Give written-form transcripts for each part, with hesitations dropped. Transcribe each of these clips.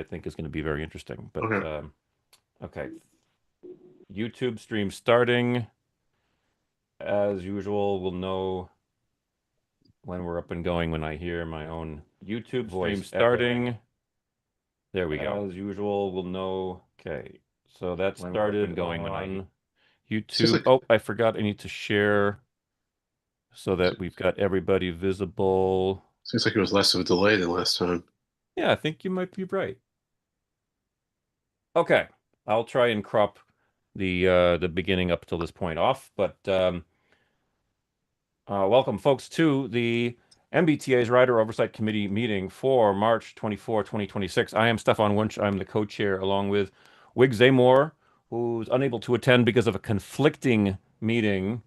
I think is going to be very interesting. But Okay. okay, YouTube stream starting as usual. We'll know when we're up and going when I hear my own YouTube stream starting. There we go. As usual, we'll know. Okay, so that started going on Seems YouTube. like Oh, I forgot I need to share so that we've got everybody visible. seems like it was less of a delay than last time. Yeah, I think you might be right. Okay, I'll try and crop the beginning up till this point off, but welcome folks to the MBTA's Rider Oversight Committee meeting for March 24, 2026. I am Stefan Wunsch. I'm the co-chair along with Wig Zamor, who's unable to attend because of a conflicting meeting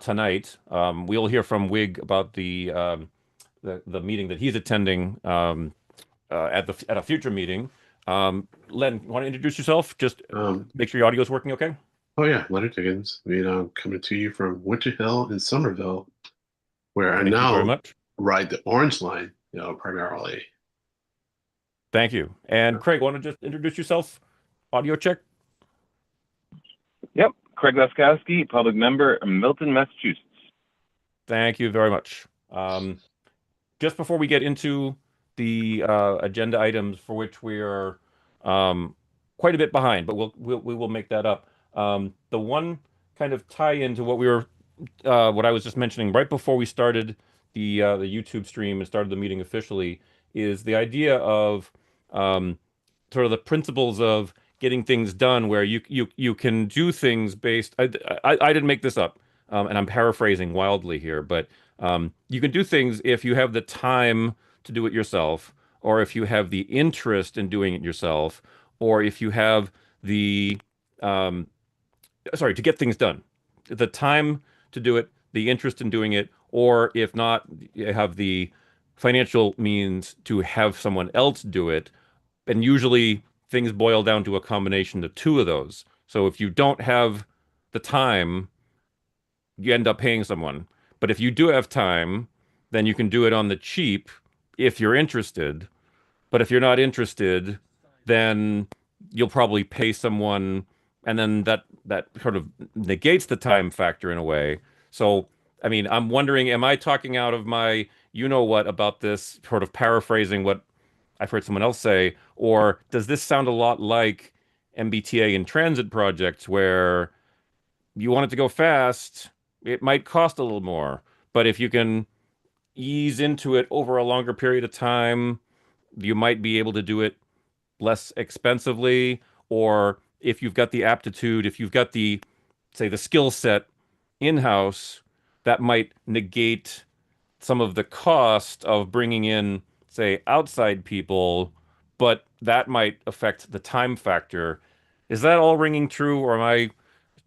tonight. We'll hear from Wig about the meeting that he's attending at a future meeting. Len, want to introduce yourself? Just Um, make sure your audio is working okay. oh yeah, Leonard Diggins. Coming to you from Winter Hill in Somerville, where I Thank you very now much. ride the Orange Line, primarily. Thank you. And Craig, want to just introduce yourself? Audio check. Yep, Craig Laskowski, public member, Milton, Massachusetts. Thank you very much. Just before we get into the agenda items for which we are quite a bit behind, but we will make that up. The one kind of tie into what I was just mentioning right before we started the YouTube stream and started the meeting officially is the idea of sort of the principles of getting things done, where you can do things based. I didn't make this up, and I'm paraphrasing wildly here, but you can do things if you have the time to do it yourself, or if you have the interest in doing it yourself, or if you have the um, sorry, to get things done, the time to do it, the interest in doing it, or if not, you have the financial means to have someone else do it. And usually things boil down to a combination of two of those. So if you don't have the time, you end up paying someone. But if you do have time, then you can do it on the cheap if you're interested. But if you're not interested, then you'll probably pay someone, and then that sort of negates the time factor in a way. So, I mean, I'm wondering, am I talking out of my you know what about this, sort of paraphrasing what I've heard someone else say, or does this sound a lot like MBTA and transit projects where you want it to go fast, it might cost a little more, but if you can ease into it over a longer period of time, you might be able to do it less expensively, or if you've got the aptitude, if you've got the, say, the skill set in-house, that might negate some of the cost of bringing in, say, outside people, but that might affect the time factor. Is that all ringing true, or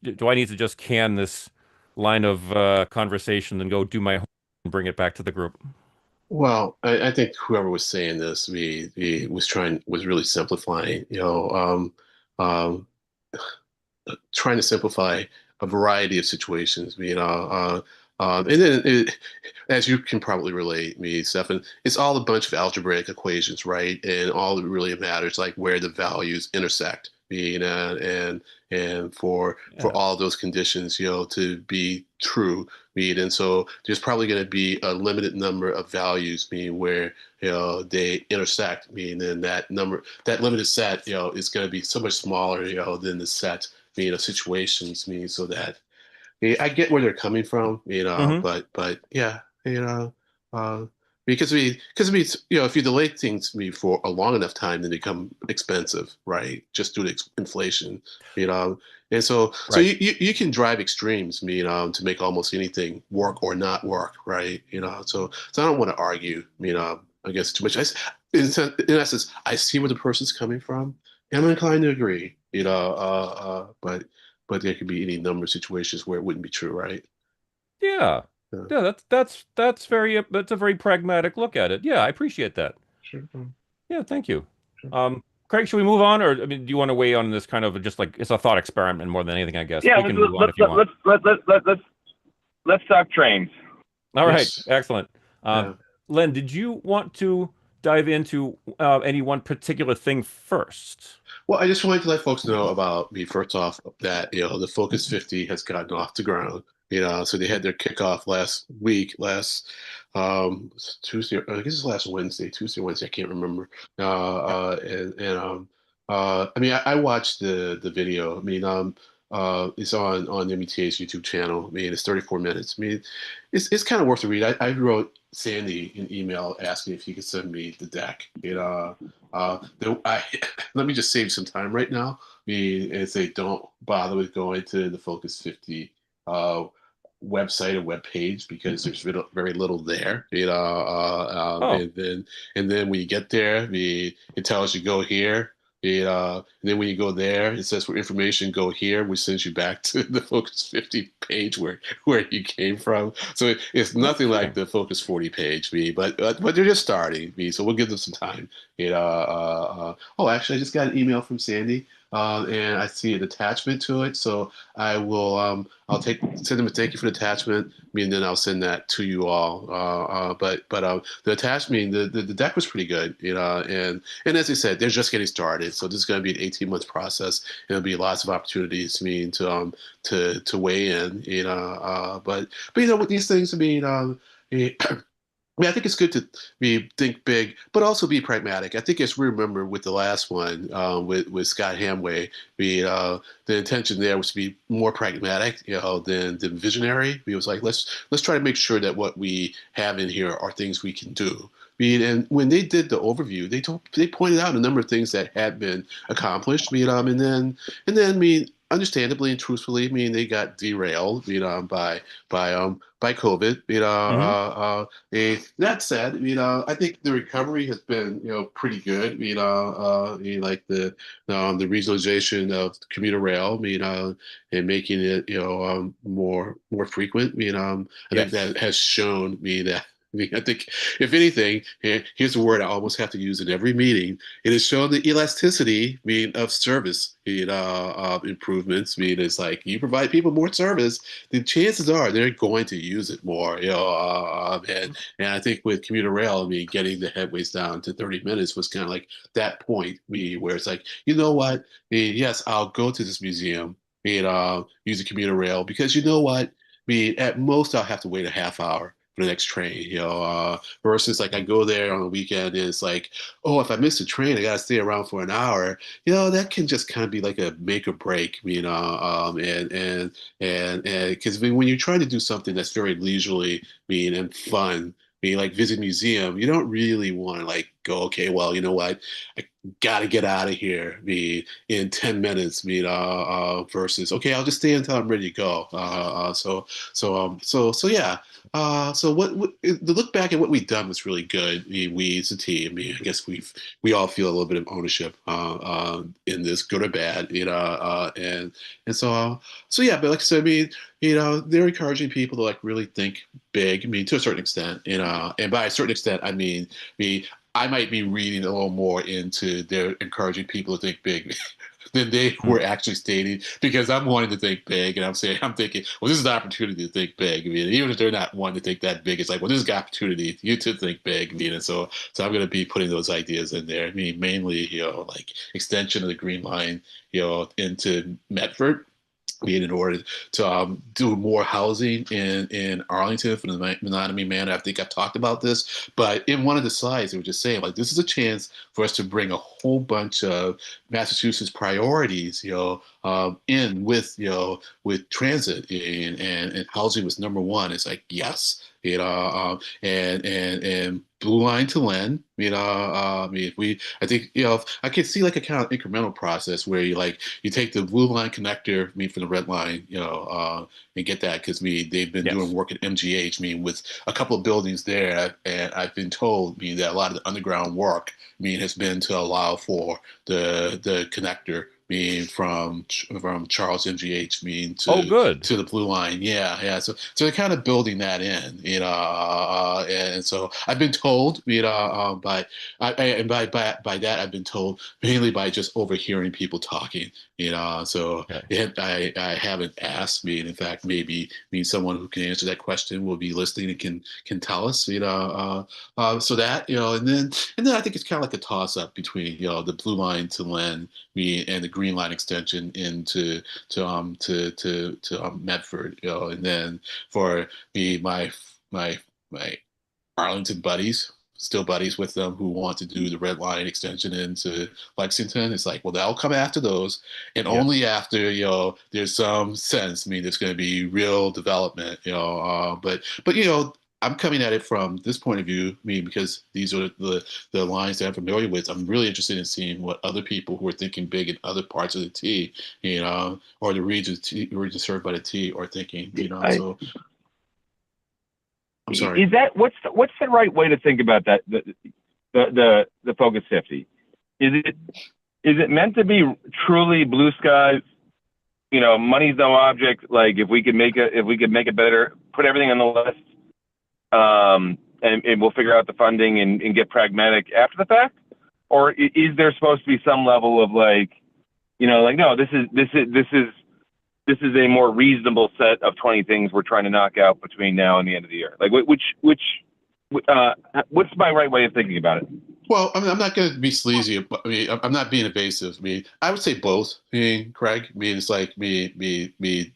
do I need to just can this line of conversation and go do my homework and bring it back to the group? Well, I think whoever was saying this, was really simplifying, um, trying to simplify a variety of situations. And then as you can probably relate, me, Stefan, it's all a bunch of algebraic equations, right? And all that really matters, like where the values intersect. And for Yeah. all those conditions, to be true, and so there's probably going to be a limited number of values, where they intersect, and that limited set, is going to be so much smaller, than the set, of situations, so that I get where they're coming from, Hmm. but yeah, uh, because if you delay things for a long enough time, then they become expensive, right? Just due to inflation, and so Right. you can drive extremes, to make almost anything work or not work, right? So I don't want to argue, I guess too much. In essence, I see where the person's coming from. I'm inclined to agree, but there could be any number of situations where it wouldn't be true, right? Yeah. Yeah, Yeah, that's a very pragmatic look at it. Yeah, I appreciate that. sure. Yeah, thank you. Sure. Craig, should we move on, or I mean, do you want to weigh on this kind of just like it's a thought experiment more than anything, I guess. Yeah, We can move on if you want. let's talk trains. All right, Yes. excellent. Yeah. Len, did you want to dive into any one particular thing first? Well, I just wanted to let folks know about me first off that the Focus 50 has gotten off the ground. So they had their kickoff last week, last Tuesday, I guess it's last Wednesday, Tuesday, Wednesday, I can't remember. Yeah. I mean, I watched the video. I mean, it's on MBTA's YouTube channel. I mean, it's 34 minutes. I mean, it's kind of worth to read. I wrote Sandy an email asking if he could send me the deck. Let me just save some time right now. I mean, and say don't bother with going to the Focus 50 uh, website or web page because there's very little there. Oh, And then when you get there, it tells you go here. And then when you go there, it says for information, go here, which sends you back to the Focus 50 page where you came from. So it's nothing like okay. the Focus 40 page, but they're just starting, so we'll give them some time. Oh, actually, I just got an email from Sandy, and I see an attachment to it. So I'll send them a thank you for the attachment. And then I'll send that to you all. But the attachment, the deck was pretty good, and as I said, they're just getting started. So this is going to be an 18-month process. And there'll be lots of opportunities, to weigh in, but with these things, I mean, I think it's good to be think big, but also be pragmatic. I think as we remember with the last one, with Scott Hamway, the intention there was to be more pragmatic, than visionary. It was like let's try to make sure that what we have in here are things we can do. And when they did the overview, they pointed out a number of things that had been accomplished. And then understandably and truthfully, they got derailed, by COVID. Hmm. That said, I think the recovery has been, pretty good. Like the regionalization of commuter rail, and making it, more frequent. I think Yes. that has shown me that. I think, if anything, here's a word I almost have to use in every meeting. It has shown the elasticity, of service, improvements. It's like you provide people more service, the chances are they're going to use it more. And I think with commuter rail, getting the headways down to 30 minutes was kind of like that point, where it's like, you know what? Yes, I'll go to this museum and use a commuter rail because you know what? At most I'll have to wait a half hour for the next train. Versus like I go there on the weekend and it's like, oh, if I miss a train, I gotta stay around for an hour. That can just kind of be like a make or break. And because when you're trying to do something that's very leisurely, and fun, like visit museum, you don't really want to like go, okay, well, you know what, I got to get out of here, in 10 minutes, versus, okay, I'll just stay until I'm ready to go. So yeah. So the look back at what we've done was really good. We as a team, I guess we all feel a little bit of ownership, in this, good or bad, and so yeah. But like I said, they're encouraging people to like really think big. To a certain extent, and by a certain extent, I might be reading a little more into their encouraging people to think big than they were actually stating, because I'm wanting to think big and I'm thinking, well, this is an opportunity to think big. Even if they're not wanting to think that big, it's like, well, this is an opportunity for you to think big. And so I'm going to be putting those ideas in there. Mainly, like extension of the Green Line, into Medford, in order to do more housing in Arlington for the Menominee Manor. I think I've talked about this, but in one of the slides, they were just saying like this is a chance for us to bring a whole bunch of Massachusetts priorities, in with transit, and housing was number one. It's like yes, and Blue Line to Len. If I think, I could see like a kind of incremental process where you take the Blue Line connector, from the Red Line, and get that, because they've been doing Yes. work at MGH, with a couple of buildings there, and I've been told, that a lot of the underground work, has been to allow for the connector mean from Charles MGH mean Oh, good. to the Blue Line. Yeah, yeah. So they're kind of building that in, and so I've been told, and by that I've been told mainly by just overhearing people talking, So Okay. I haven't asked me, and in fact, maybe someone who can answer that question will be listening and can tell us, so that and then I think it's kind of like a toss up between the Blue Line to Len, me and the Green Line extension into to Medford, and then for me my Arlington buddies, still buddies with them who want to do the Red Line extension into Lexington. It's like, well, they'll come after those, and Yeah. only after there's some sense. I mean, there's going to be real development, but I'm coming at it from this point of view. I mean, because these are the lines that I'm familiar with. I'm really interested in seeing what other people who are thinking big in other parts of the T, or the region served by the T, are thinking. I, So I'm sorry. is that what's the right way to think about that? The Focus 50. Is it meant to be truly blue skies? Money's no object. Like if we could make it better, put everything on the list, and we'll figure out the funding and get pragmatic after the fact? Or is there supposed to be some level of like, no, this is a more reasonable set of 20 things we're trying to knock out between now and the end of the year. Like what's my right way of thinking about it? Well, I mean, I'm not going to be sleazy. I mean, I'm not being evasive. I mean, I would say both. I mean, Craig. I mean, it's like me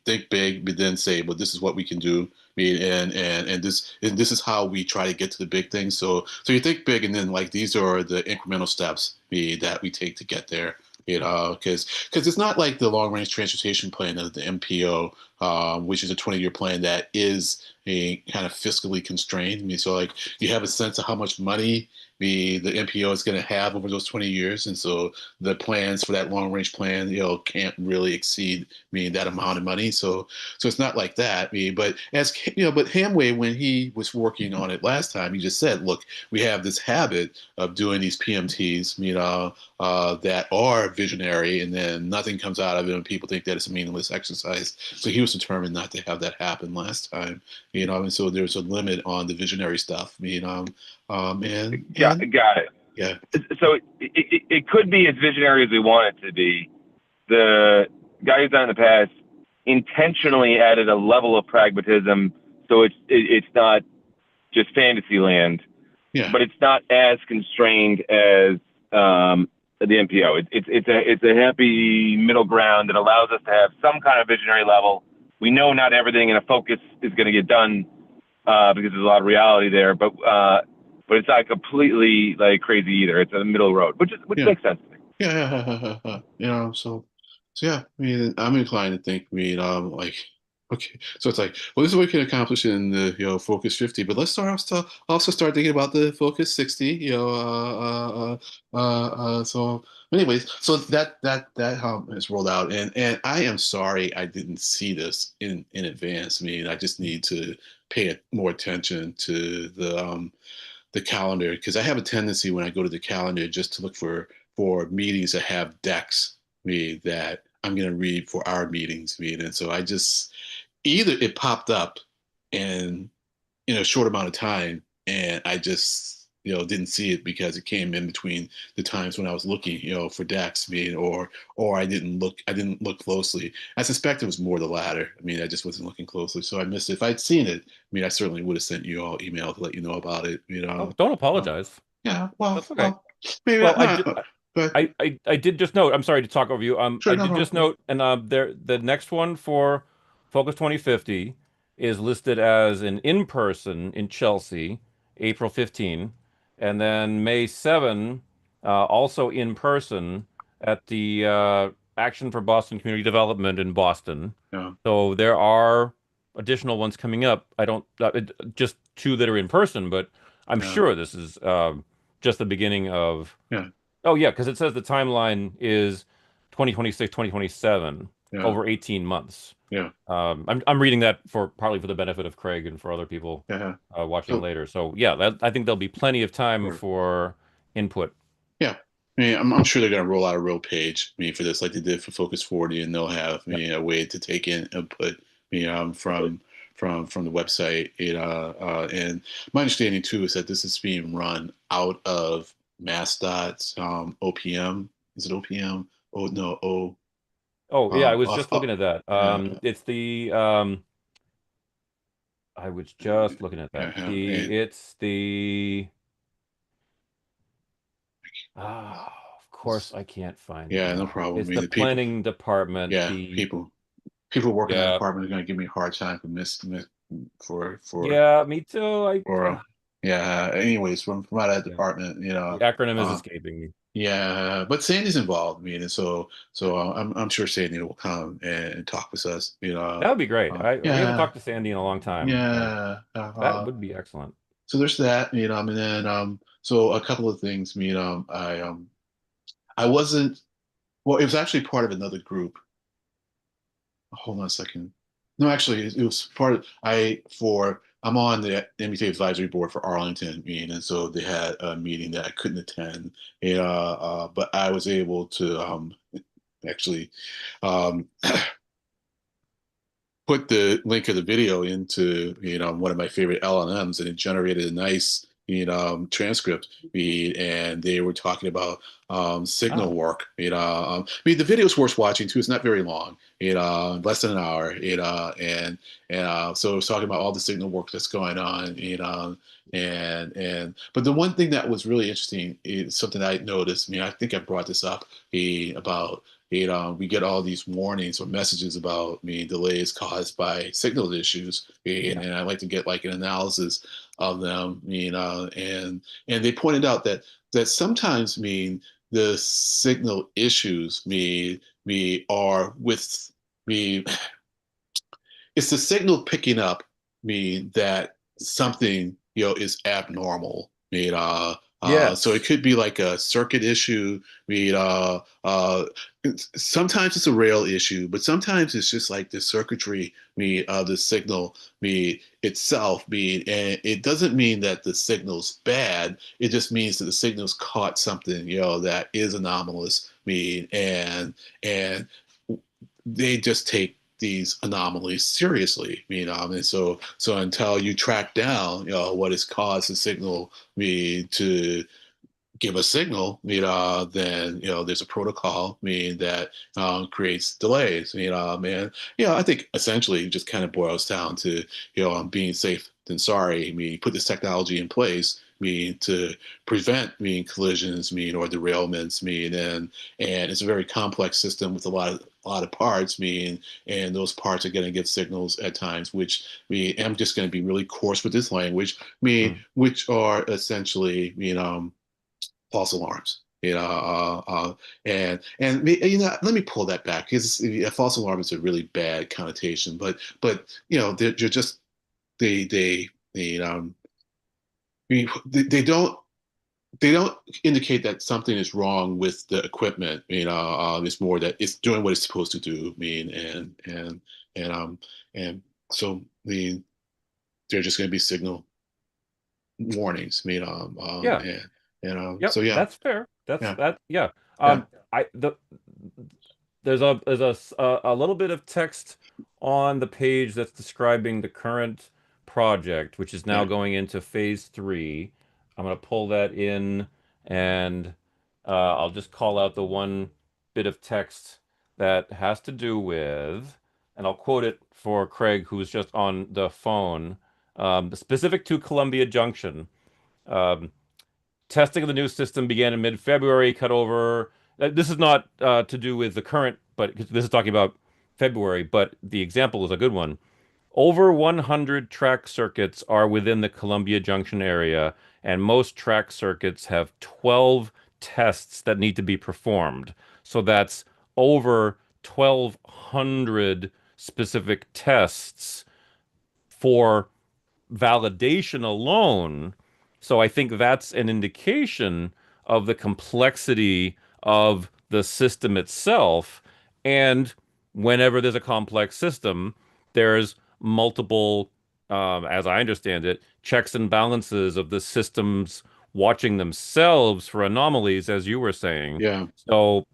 think big, but then say, well, this is what we can do. I mean, and this is how we try to get to the big things. So you think big, and then like these are the incremental steps that we take to get there. Because it's not like the long range transportation plan of the MPO, which is a 20-year plan that is a kind of fiscally constrained. I mean, so like you have a sense of how much money the MPO is going to have over those 20 years. And so the plans for that long range plan, can't really exceed, that amount of money. So it's not like that. But but Hamway, when he was working on it last time, he just said, look, we have this habit of doing these PMTs, that are visionary, and then nothing comes out of it, and people think that it's a meaningless exercise. So he was determined not to have that happen last time, and so there's a limit on the visionary stuff, Got it. yeah, So it could be as visionary as we want it to be. The guy who's done it in the past intentionally added a level of pragmatism, so it's not just fantasy land, yeah, but it's not as constrained as the MPO. It's a happy middle ground that allows us to have some kind of visionary level. We know not everything in a focus is going to get done because there's a lot of reality there, but it's not completely like crazy either. It's a middle road, which yeah. makes sense to me. Yeah, so yeah, I'm inclined to think, like, okay, so it's like, well, this is what we can accomplish in the, Focus 50, but let's also start thinking about the Focus 60, so anyways, so that how it's rolled out, and I am sorry I didn't see this in advance. I mean, I just need to pay more attention to the calendar, because I have a tendency when I go to the calendar just to look for meetings that have decks that I'm going to read for our meetings. And so I just either it popped up and in a short amount of time, and I just didn't see it because it came in between the times when I was looking for decks, or I didn't look closely. I suspect it was more the latter. I mean, I just wasn't looking closely, so I missed it. If I'd seen it, I certainly would have sent you all email to let you know about it. Oh, don't Uh, apologize. yeah, well, That's okay. well, maybe Well, but I did just note. I'm sorry to talk over you. sure, I no did just problem. note, and the next one for Focus 2050 is listed as an in-person in Chelsea, April 15, and then May 7, also in person at the Action for Boston Community Development in Boston. Yeah, So there are additional ones coming up. I don't just two that are in person, but I'm yeah, sure this is just the beginning of. yeah, Oh yeah, because it says the timeline is 2026, 2027, yeah, over 18 months. yeah, I'm reading that for partly for the benefit of Craig and for other people yeah. watching So later. So yeah, I think there'll be plenty of time sure. for input. Yeah. I mean, I'm sure they're going to roll out a real page, I mean, for this, like they did for Focus 40, and they'll have, I Yeah. mean, a way to take in input, I mean, from the website. And my understanding too is that this is being run out of MassDOT's OPM. Is it OPM? Oh no, Oh, yeah, I was just looking oh, at that. yeah, It's the I was just looking at that. yeah, The and it's the of course I can't find it yeah, no now. problem. I It's mean, the the people, planning department. yeah, The people working in that Yeah, department are going to give me a hard time for for for yeah, me too. or yeah. Anyways, from out of that Yeah, department, the acronym is uh, escaping me. yeah. But Sandy's involved. I mean, and so I'm sure Sandy will come and talk with us. That would be great. We haven't Yeah, talked to Sandy in a long time. yeah. That would be excellent. So there's that. And then so a couple of things. I wasn't. Well, it was actually part of another group. Hold on a second. No, actually, it was part of I'm on the MBTA advisory board for Arlington meeting, and so they had a meeting that I couldn't attend. But I was able to actually um, put the link of the video into one of my favorite LLMs, and it generated a nice transcript feed, and they were talking about signal Oh, work. I mean, the video is worth watching too. It's not very long, less than an hour. So it was talking about all the signal work that's going on. And but the one thing that was really interesting is something I noticed. I mean, I think I brought this up about we get all these warnings or messages about delays caused by signal issues, yeah. and I like to get like an analysis of them. And they pointed out that sometimes the signal issues are with me it's the signal picking up that something is abnormal. So it Yes. could be like a circuit issue. Sometimes it's a rail issue, but sometimes it's just like the circuitry. The signal itself. And it doesn't mean that the signal's bad. It just means that the signal's caught something that is anomalous. And they just take these anomalies seriously. And so until you track down, what has caused the signal to give a signal, then there's a protocol that creates delays. I think essentially it just kind of boils down to being safe than sorry. Put this technology in place. To prevent collisions, or derailments, and it's a very complex system with a lot of parts, and those parts are going to get signals at times, which I'm just going to be really coarse with this language, Mm. which are essentially, false alarms. Let me pull that back because false alarm is a really bad connotation, but they're just they they don't indicate that something is wrong with the equipment. It's more that it's doing what it's supposed to do. And and so they're just going to be signal warnings. Yeah. So Yep. yeah, That's fair. That's yeah, that. Yeah. yeah, I the there's a little bit of text on the page that's describing the current project, which is now yeah. going into phase three. I'm going to pull that in, and I'll just call out the one bit of text that has to do with, and I'll quote it for Craig, who's just on the phone, specific to Columbia Junction. Um, Testing of the new system began in mid-February, cut over. This is not to do with the current, but this is talking about February, but the example is a good one. Over 100 track circuits are within the Columbia Junction area, and most track circuits have 12 tests that need to be performed. So that's over 1,200 specific tests for validation alone. So I think that's an indication of the complexity of the system itself. And whenever there's a complex system, there's multiple, as I understand it, checks and balances of the system's watching themselves for anomalies, as you were saying. Yeah. So,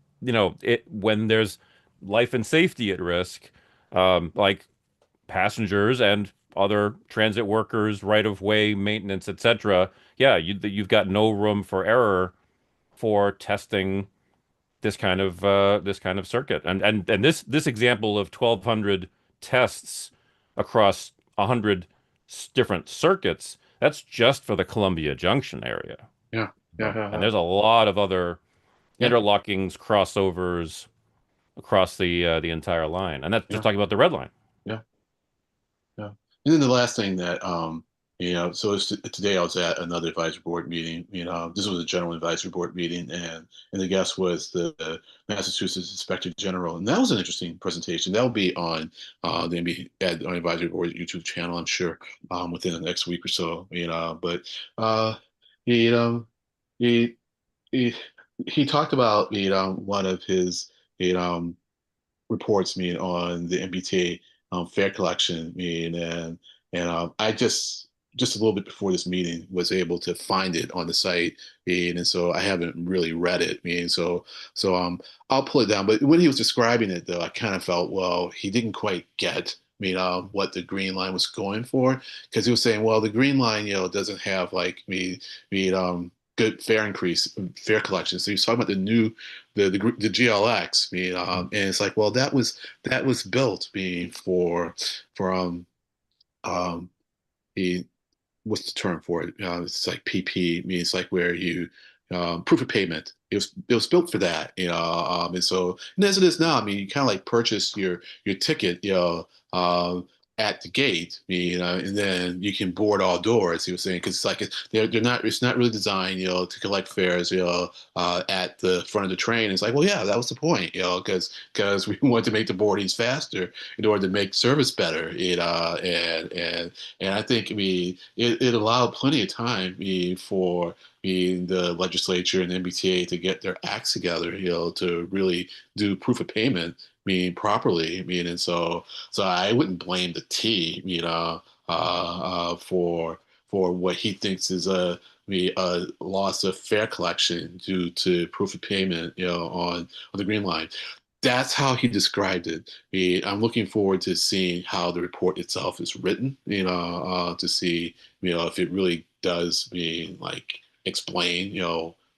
when there's life and safety at risk, like passengers and other transit workers, right-of-way maintenance, etc. Yeah, you've got no room for error for testing this kind of circuit. And this example of 1,200 tests across 100 different circuits, that's just for the Columbia Junction area. Yeah. Yeah. Yeah. And Yeah. there's a lot of other Yeah. interlockings, crossovers across the entire line. And that's just Yeah. talking about the red line. Yeah. Yeah. And then the last thing that, so today I was at another advisory board meeting. This was a general advisory board meeting, and the guest was the Massachusetts Inspector General, and that was an interesting presentation. That will be on the MBTA advisory board YouTube channel, I'm sure, within the next week or so. But he, he he he talked about one of his you know reports on the MBTA fare collection and I just a little bit before this meeting was able to find it on the site and so I haven't really read it so I'll pull it down, but when he was describing it though I kind of felt, well, he didn't quite get what the green line was going for, because he was saying, well, the green line doesn't have like good fare collection. So he's talking about the GLX. And it's like, well, that was built for um the what's the term for it? It's like PP, means like where you proof of payment. It was built for that, and as it is now, you kind of like purchase your ticket, at the gate, and then you can board all doors. He was saying because they're not it's not really designed, to collect fares, at the front of the train. It's like, well, yeah, that was the point, because we wanted to make the boardings faster in order to make service better, and I think it allowed plenty of time for the legislature and the MBTA to get their acts together, to really do proof of payment, properly. And so I wouldn't blame the T, for what he thinks is a loss of fare collection due to proof of payment, on the Green Line. That's how he described it. I'm looking forward to seeing how the report itself is written, to see, if it really does like explain,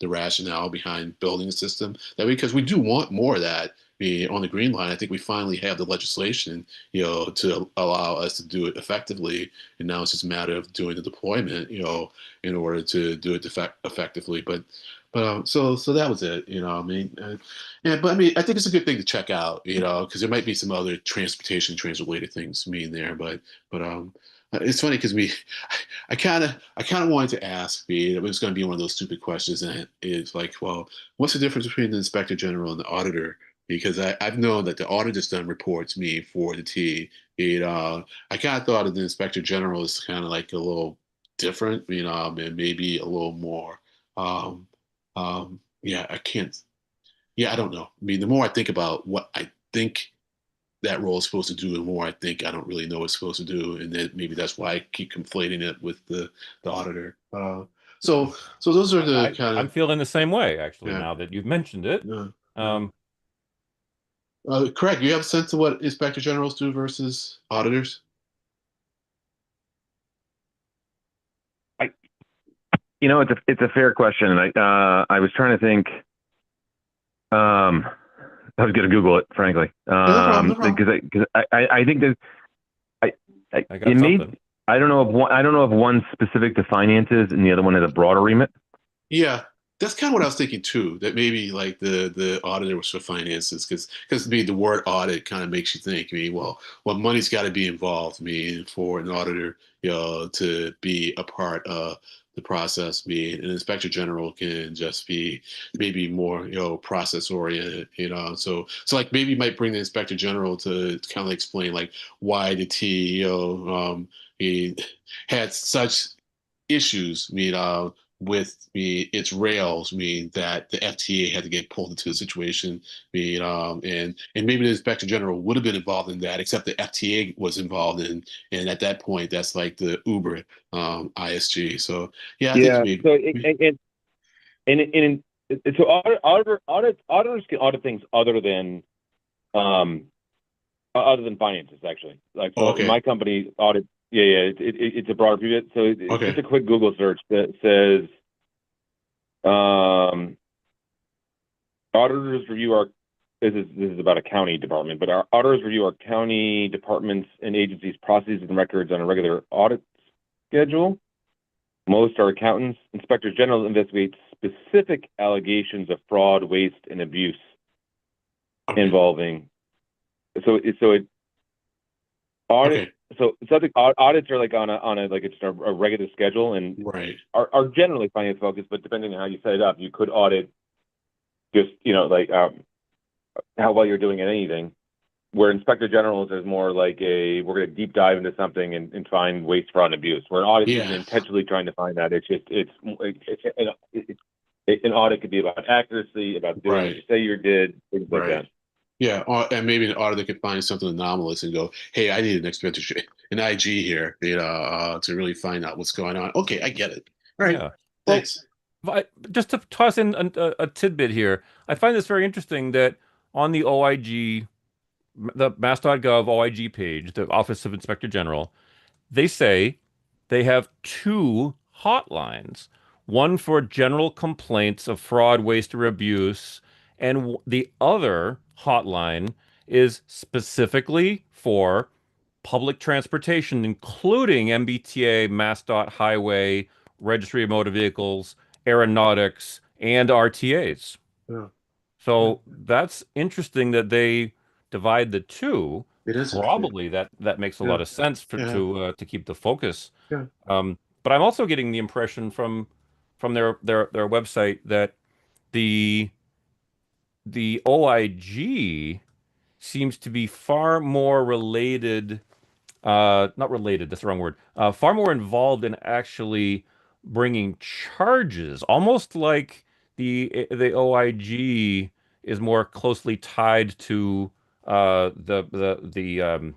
the rationale behind building a system that because we do want more of that. On the Green Line, I think we finally have the legislation, to allow us to do it effectively, and now it's just a matter of doing the deployment, in order to do it effectively. So that was it, yeah. But I think it's a good thing to check out, because there might be some other transit-related things, there. But it's funny because I kind of wanted to ask, it was going to be one of those stupid questions, and it's like, well, what's the difference between the Inspector General and the auditor? Because I've known that the auditor's done reports for the T. I kind of thought of the Inspector General as kind of like a little different, and maybe a little more. Um, yeah, I can't. Yeah, I don't know. The more I think about what I think that role is supposed to do, the more I think I don't really know what it's supposed to do, and then maybe that's why I keep conflating it with the auditor. So those are the kind I'm of feeling the same way, actually, yeah. now that you've mentioned it. Yeah. Yeah. Um, Correct. You have a sense of what inspector generals do versus auditors? I, it's a fair question, and I was trying to think. I was going to Google it, frankly, Yeah, no problem. No problem. because I think that I I got it made something. I don't know if one's specific to finances and the other one has a broader remit. Yeah, that's kind of what I was thinking too. That maybe like the auditor was for finances, because the word audit kind of makes you think. Well, money's got to be involved. For an auditor, to be a part of the process. An inspector general can just be maybe more process oriented. So like maybe you might bring the inspector general to kind of explain like why the T he had such issues, with its rails, that the FTA had to get pulled into the situation, and maybe the Inspector General would have been involved in that, except the FTA was involved in, and at that point, that's like the Uber ISG. So yeah, I think Yeah. So so auditors can audit things um other than finances, actually. Like, oh, so okay, my company audit. Yeah, yeah. It's a broader view. So it's just okay, a quick Google search that says um auditors review our. This is about a county department, but our auditors review our county departments and agencies' processes and records on a regular audit schedule. Most are accountants. Inspectors general investigate specific allegations of fraud, waste, and abuse okay, involving. So it audit. okay, So I think audits are like on a like it's a regular schedule and right, are generally finance focused, but depending on how you set it up, you could audit just like how well you're doing at anything. Where inspector generals is more like we're going to deep dive into something and find waste, fraud, and abuse. Where an audit isn't yeah, intentionally trying to find that. It's just an audit could be about accuracy, about doing what right, you say you did, things like right. that. Yeah, and maybe an auditor could find something anomalous and go, "Hey, I need an IG here, to really find out what's going on." Okay, I get it. All right, Yeah. Well, thanks. just to toss in a tidbit here, I find this very interesting that on the OIG, the mass.gov OIG page, the Office of Inspector General, they say they have two hotlines, one for general complaints of fraud, waste, or abuse, and the other hotline is specifically for public transportation, including MBTA, MassDOT, highway, registry of motor vehicles, aeronautics, and RTAs. Yeah, yeah, So that's interesting that they divide the two. it is interesting. Probably that makes a Yeah, lot of sense yeah, to keep the focus. yeah, But I'm also getting the impression from their website that the the OIG seems to be far more related, not related, that's the wrong word, far more involved in actually bringing charges, almost like the OIG is more closely tied to the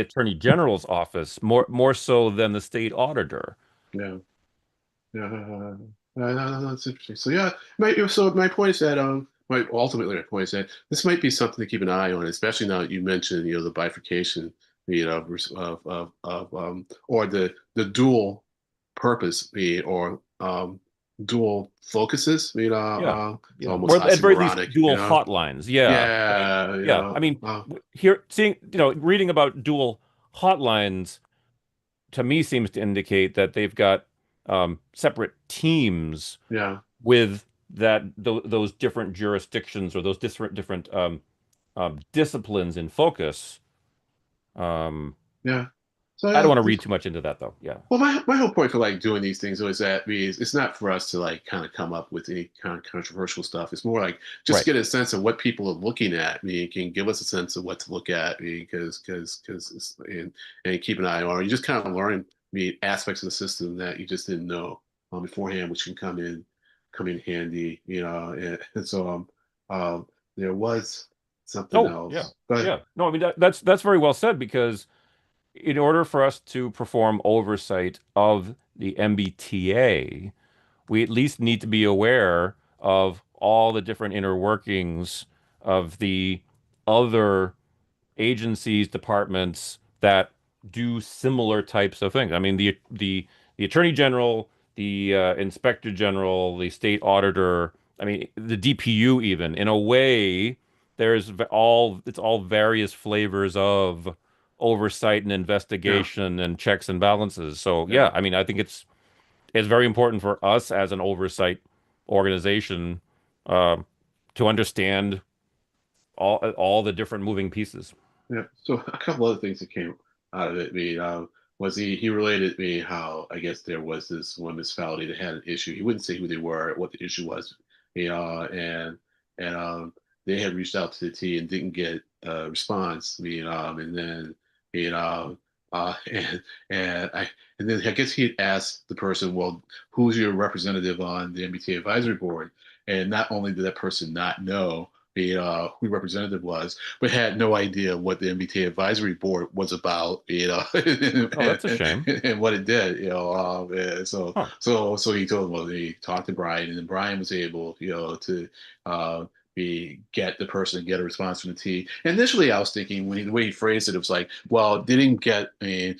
Attorney General's office, more so than the state auditor. yeah, yeah. No, that's interesting. So yeah, my point is that my point is that this might be something to keep an eye on, especially now that you mentioned the bifurcation, or the dual purpose, or dual focuses. Yeah, It's yeah. almost Or at very least oxymoronic. dual hotlines. Yeah. I mean, Yeah, yeah. I mean, here seeing, reading about dual hotlines to me seems to indicate that they've got separate teams yeah, with those different jurisdictions or those different disciplines in focus. Um, yeah. So I don't yeah, want to read too much into that though. Yeah. well, my whole point for like doing these things is that it's not for us to like kind of come up with any kind of controversial stuff. It's more like just Right. get a sense of what people are looking at. Can give us a sense of what to look at. And keep an eye on. Or you just kind of learn aspects of the system that you just didn't know beforehand, which can come in handy. And so there was something Oh, yeah. else, but Yeah. No, I mean that's very well said because in order for us to perform oversight of the MBTA, we at least need to be aware of all the different inner workings of the other agencies, departments that do similar types of things. I mean, the Attorney General, the Inspector General, the State Auditor. I mean, the DPU even. In a way, it's all various flavors of oversight and yeah, investigation and checks and balances. So yeah, yeah, I mean, I think it's very important for us as an oversight organization uh, to understand all the different moving pieces. yeah. So a couple other things that came out of it. Was he related me how I guess there was this one municipality that had an issue. He wouldn't say who they were, what the issue was, and they had reached out to the T and didn't get a response. And then you know And and then I guess he had asked the person, well, who's your representative on the MBTA advisory board? And not only did that person not know who the representative was, but had no idea what the MBTA advisory board was about, Oh, that's a shame. and what it did, and Huh. so he told him, well, he talked to Brian, and then Brian was able, to uh, get the person get a response from the T. Initially, I was thinking the way he phrased it, it was like, well, they didn't get an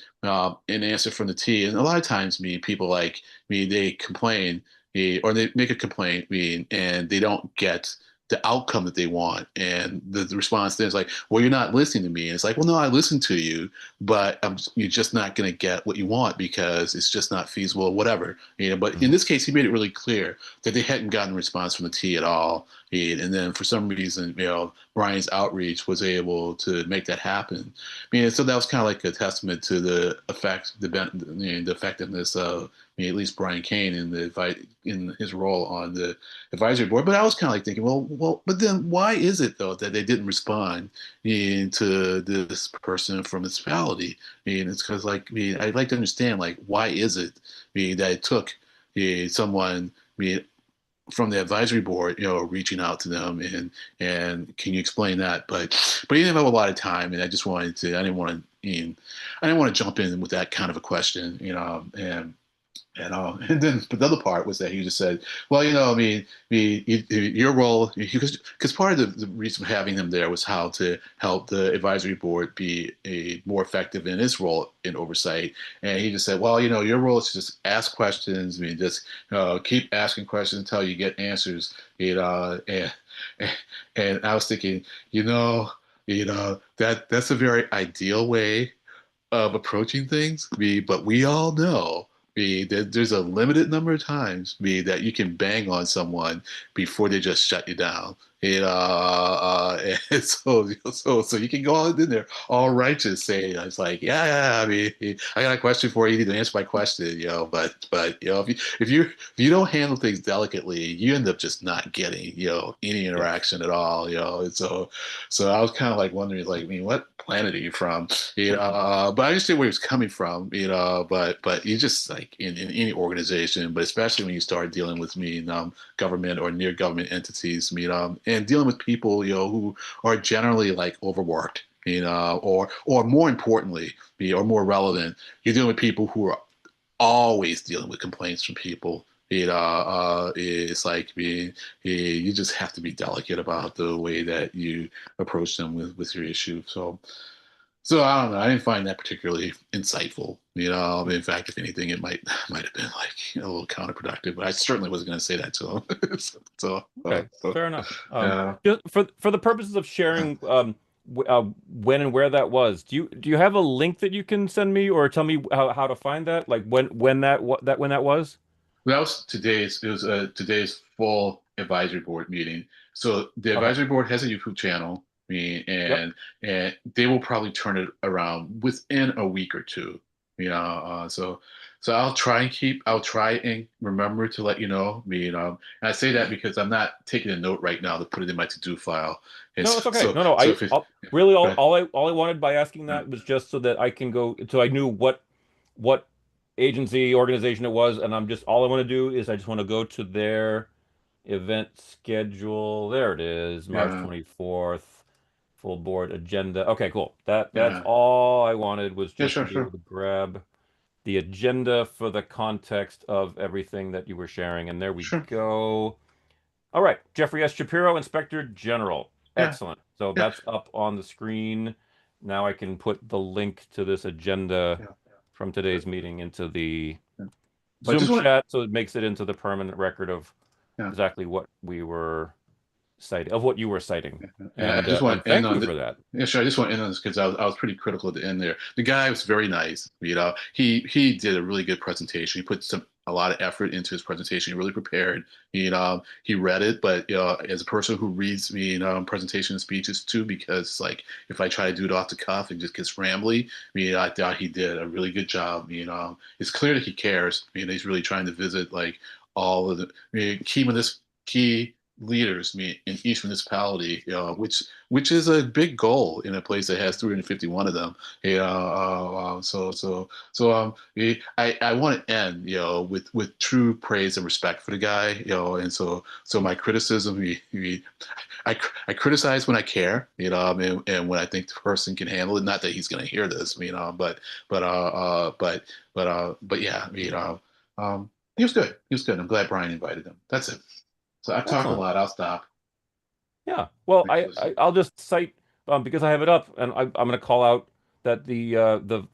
answer from the T, and a lot of times, people like me, they complain, or they make a complaint, and they don't get the outcome that they want, and the response then is like, well, you're not listening to me, and it's like, well, no, I listened to you, but you're just not going to get what you want because it's just not feasible, whatever. But in Mhm. this case, he made it really clear that they hadn't gotten a response from the T at all, and then for some reason, Brian's outreach was able to make that happen. So that was kind of like a testament to the effectiveness of, at least Brian Kane in his role on the advisory board. But I was kind of like thinking, but then why is it though that they didn't respond to this person from municipality? It's because I'd like to understand why is it that it took someone from the advisory board, reaching out to them, and can you explain that? But he didn't have a lot of time, and I didn't want to, I didn't want to jump in with that kind of a question, and then but the other part was that he just said, well, your role, because part of the reason for having him there was how to help the advisory board be more effective in its role in oversight. And he just said, well, your role is to just ask questions. Just keep asking questions until you get answers. And, and I was thinking, that's a very ideal way of approaching things, but we all know that there's a limited number of times that you can bang on someone before they just shut you down. And so you can go on in there all righteous, saying it's like, yeah, I got a question for you. You need to answer my question, But if you don't handle things delicately, you end up just not getting any Yes. interaction at all, And so I was kind of like wondering, like, what planet are you from? But I understand where he was coming from, but you just like in any organization, but especially when you start dealing with government or near government entities, and dealing with people, who are generally like overworked, or more importantly, or more relevant, you're dealing with people who are always dealing with complaints from people. It's like you just have to be delicate about the way that you approach them with your issue. So I don't know. I didn't find that particularly insightful. In fact, if anything, it might have been like a little counterproductive. But I certainly wasn't going to say that to him. Okay, fair enough. Uh, Just for the purposes of sharing when and where that was, do you have a link that you can send me or tell me how to find that? Like when that was? that was today's. It was today's full advisory board meeting. So the Okay. advisory board has a YouTube channel. Yep. And they will probably turn it around within a week or two. So I'll try and remember to let you know. And I say that because I'm not taking a note right now to put it in my to-do file. And No, it's okay. No, no. so if it, Really but all I wanted by asking that was just so that I can go so I knew what agency organization it was, and I'm just all I want to do is I just want to go to their event schedule. There it is, March yeah, 24th, full board agenda. Okay, cool. That's yeah, all I wanted was yeah, just to sure, be able sure, to grab the agenda for the context of everything that you were sharing, and there we sure, go. All right, Jeffrey S. Shapiro, Inspector General. yeah, Excellent. So yeah, that's up on the screen. Now I can put the link to this agenda yeah. from today's meeting into the Yeah. But I Zoom just want, chat so it makes it into the permanent record of yeah, exactly what we were citing, of what you were citing. and I just And want to end thank on you the, for that. yeah, sure. I just want to end on this because I was pretty critical at the end there. The guy was very nice. He did a really good presentation. He put a lot of effort into his presentation. He really prepared. He read it, but as a person who reads presentation and speeches too, because like if I try to do it off the cuff, it just gets rambly. I thought he did a really good job. It's clear that he cares. He's really trying to visit like all of the key leaders, I mean, in each municipality, which is a big goal in a place that has 351 of them. I want to end, with true praise and respect for the guy, and so my criticism, I criticize when I care, and when I think the person can handle it. Not that he's going to hear this, but yeah, he was good. He was good. I'm glad Brian invited him. That's it. So I've talked a Excellent. lot. I'll stop. Yeah. Well, Thanks for listening. I'll just cite because I have it up, and I'm going to call out that the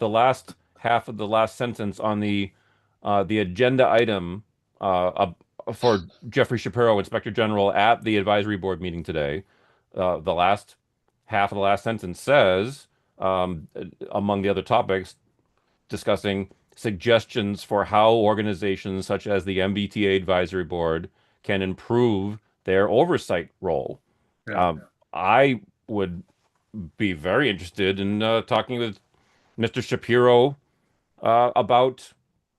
last half of the last sentence on the agenda item for Jeffrey Shapiro, Inspector General, at the advisory board meeting today. The last half of the last sentence says, among the other topics, discussing suggestions for how organizations such as the MBTA advisory board can improve their oversight role. Yeah. Um, I would be very interested in talking with Mr. Shapiro about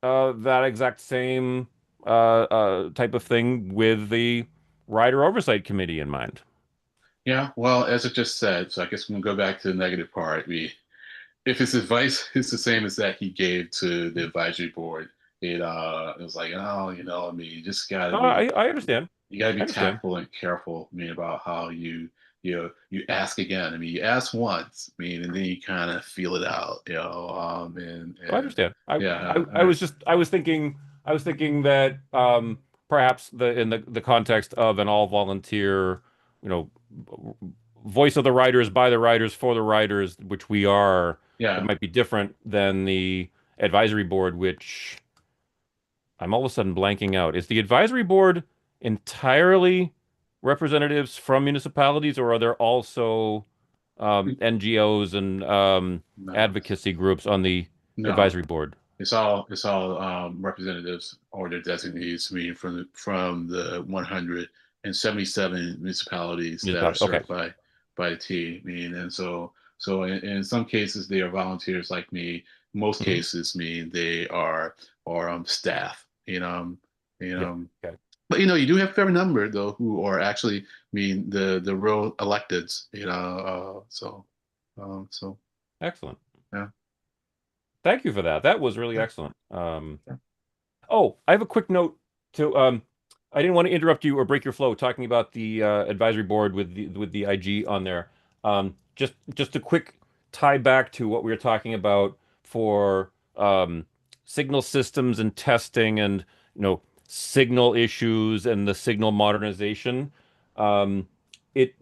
that exact same type of thing with the Rider Oversight Committee in mind. Yeah. Well, as I just said, so I guess we'll go back to the negative part. If his advice is the same as that he gave to the advisory board, it was like, oh, I mean, I understand. you gotta I be understand. tactful and careful, I mean, about how you ask again. I mean, you ask once, I mean, and then you kind of feel it out, I and understand. yeah, I was thinking that perhaps in the context of an all volunteer, you know, voice of the writers, by the writers, for the writers, which we are, it yeah, might be different than the advisory board, which I'm all of a sudden blanking out. Is the advisory board entirely representatives from municipalities, or are there also NGOs and no, advocacy groups on the no. advisory board? It's all representatives or their designees, I mean, from the 177 municipalities that are Municipality. Okay. certified by the T. I mean, and so in some cases they are volunteers like me. Most Hmm. cases, I mean, they are staff. Yeah. You know, Okay. but you do have a fair number though who are actually, I mean, the real electeds. So Excellent. yeah. Thank you for that. That was really Yeah. excellent. Oh, I have a quick note to I didn't want to interrupt you or break your flow talking about the advisory board with the IG on there. Just a quick tie back to what we were talking about for signal systems and testing and signal issues and the signal modernization. Um, it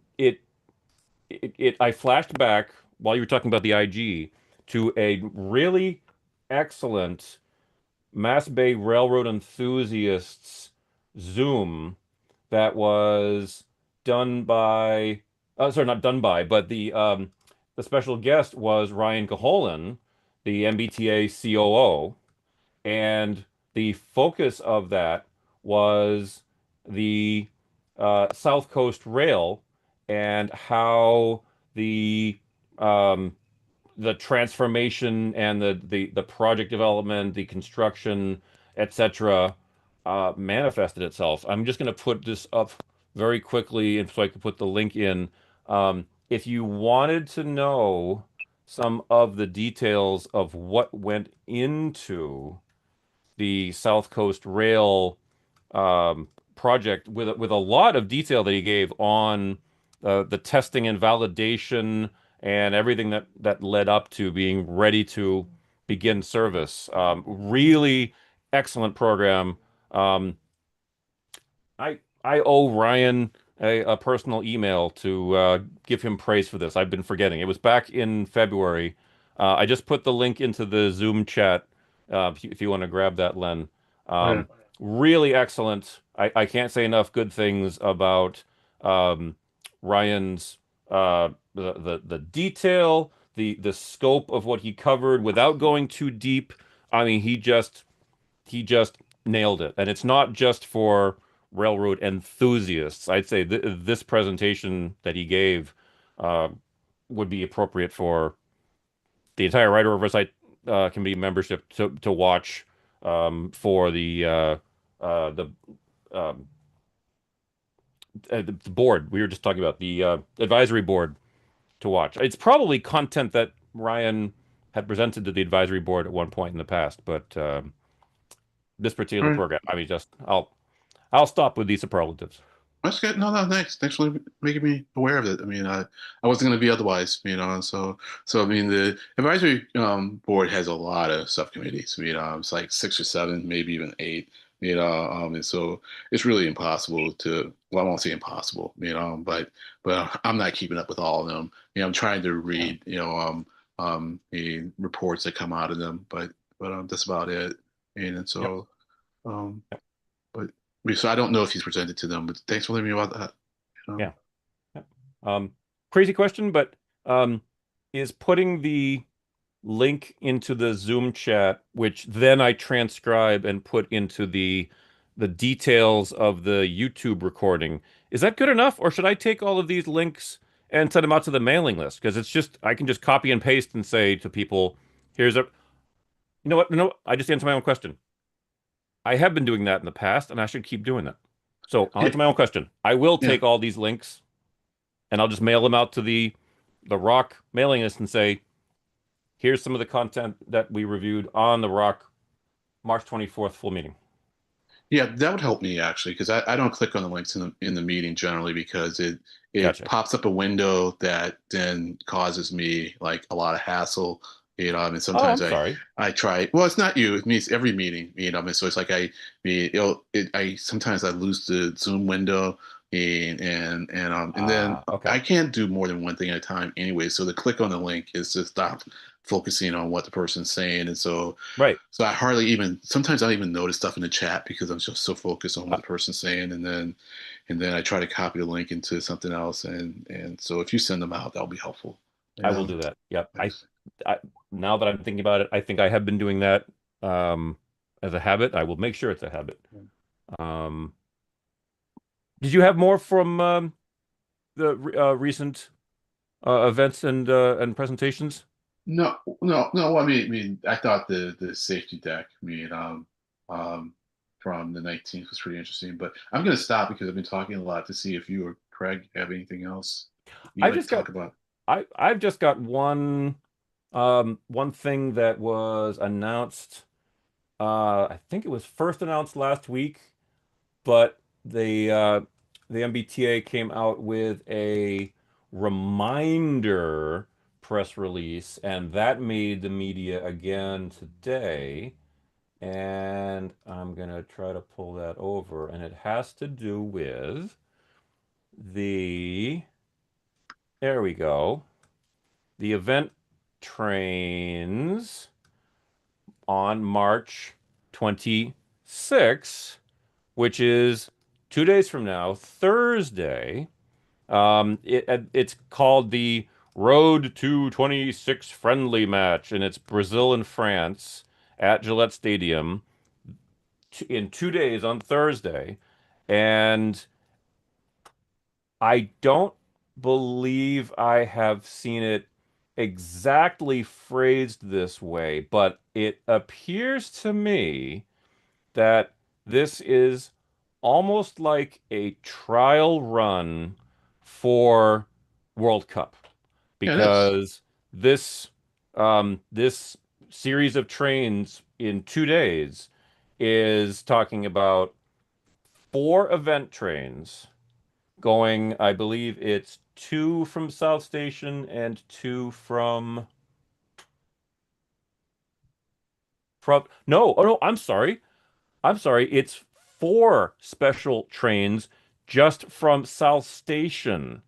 it I flashed back while you were talking about the IG to a really excellent Mass Bay Railroad enthusiasts Zoom that was done by sorry, not done by, but the special guest was Ryan Caholen, the MBTA COO, and the focus of that was the South Coast Rail and how the um, the transformation and the project development, the construction, etc., manifested itself. I'm just going to put this up very quickly, and so I can put the link in. If you wanted to know some of the details of what went into the South Coast Rail project with a lot of detail that he gave on the testing and validation and everything that led up to being ready to begin service. Really excellent program. Um, I owe Ryan a personal email to give him praise for this. I've been forgetting. It was back in February. I just put the link into the Zoom chat if you want to grab that, Len. Yeah. Um, really excellent. I can't say enough good things about um, Ryan's the detail, the scope of what he covered without going too deep. I mean, he just nailed it. And it's not just for railroad enthusiasts. I'd say this presentation that he gave uh, would be appropriate for the entire Rider Oversight Committee membership to watch for the um, the board. We were just talking about the advisory board to watch. It's probably content that Ryan had presented to the advisory board at one point in the past, but this All particular right. program, I mean, just I'll stop with these superlatives. That's good. No, no, thanks. Thanks for making me aware of it. I mean, I wasn't going to be otherwise, and so I mean, the advisory board has a lot of subcommittees. It's like six or seven, maybe even eight. And so it's really impossible to. Well, I won't say impossible, but I'm not keeping up with all of them. I'm trying to Yeah. read, the reports that come out of them, but that's about it. And Yep. so. Um, but so I don't know if he's presented to them, but thanks for letting me about that. Yeah. Yep. Crazy question, but um, is putting the link into the Zoom chat, which then I transcribe and put into the details of the YouTube recording. Is that good enough, or should I take all of these links and send them out to the mailing list? Because it's just I can just copy and paste and say to people, "Here's a." You know what? No, I just answered my own question. I have been doing that in the past, and I should keep doing that. So I'll Yeah, answer my own question. I will yeah, take all these links and I'll just mail them out to the Rock mailing list and say, here's some of the content that we reviewed on the Rock March 24th full meeting. yeah. That would help me actually, because I don't click on the links in the meeting generally because it Gotcha. pops up a window that then causes me like a lot of hassle. I mean, Oh, sometimes I'm sorry. I try. Well, it's not you. It means every meeting. And so it's like I sometimes I lose the Zoom window. And then Okay. I can't do more than one thing at a time anyway. So the click on the link is to stop focusing on what the person's saying. And Right. so I hardly even sometimes I don't even notice stuff in the chat because I'm just so focused on what Uh, the person's saying, and then I try to copy the link into something else, and so if you send them out, that'll be helpful. I will Yeah, do that. Yep. thanks. I now that I'm thinking about it, I think I have been doing that um, as a habit. I will make sure it's a habit. Um, did you have more from the recent events and presentations? No, no, no. I mean, I thought the safety deck, um, from the 19th was pretty interesting. But I'm going to stop because I've been talking a lot to see if you or Craig have anything else you'd I've like to just got talk about. I've just got one thing that was announced. I think it was first announced last week, but the MBTA came out with a reminder press release, and that made the media again today. And I'm gonna try to pull that over, and it has to do with the, there we go, the event trains on March 26th, which is 2 days from now, Thursday. It's called the Road to 26 friendly match, and it's Brazil and France at Gillette Stadium in 2 days on Thursday. And I don't believe I have seen it exactly phrased this way, but it appears to me that this is almost like a trial run for World Cup Yeah, it is. because this series of trains in 2 days is talking about four event trains going, I believe it's two from South Station and two from no, oh no, I'm sorry. I'm sorry, it's four special trains just from South Station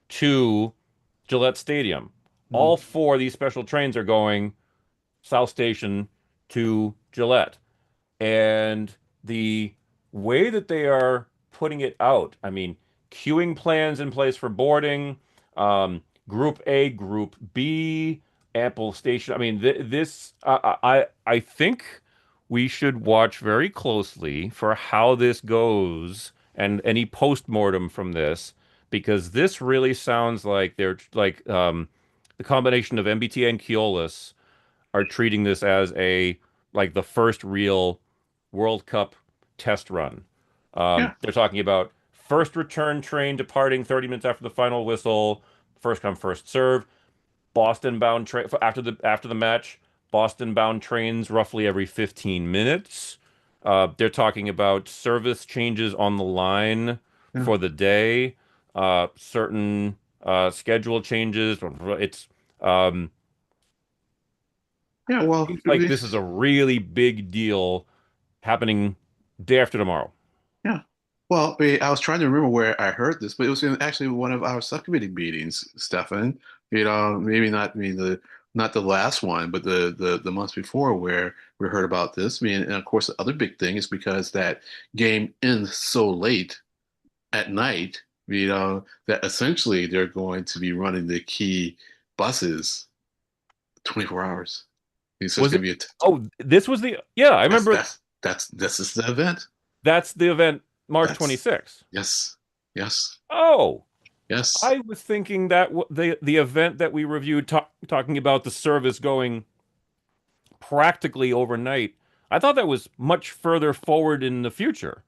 to Gillette Stadium. All Mhm. four of these special trains are going South Station to Gillette. And the way that they are putting it out, I mean, queuing plans in place for boarding, Group A, Group B, ample station. I mean, this, I think we should watch very closely for how this goes and any postmortem from this, because this really sounds like they're like the combination of MBTA and Keolis are treating this as a like the first real World Cup test run. Yeah, They're talking about First return train departing 30 minutes after the final whistle. First come, first serve. Boston bound train after the match. Boston bound trains roughly every 15 minutes. They're talking about service changes on the line Yeah. for the day, certain schedule changes. It's um, Yeah. Well, seems like this is a really big deal happening day after tomorrow. yeah. Well, I was trying to remember where I heard this, but it was in actually one of our subcommittee meetings, Stefan. Maybe not not the last one, but the months before where we heard about this. And of course, the other big thing is because that game ends so late at night, that essentially they're going to be running the key buses 24 hours. So it's Was going it? to be Oh, this was the, yeah, I remember this is the event. that's the event March That's 26th. yes, yes, Oh, yes. I was thinking that the event that we reviewed talking about the service going practically overnight. I thought that was much further forward in the future.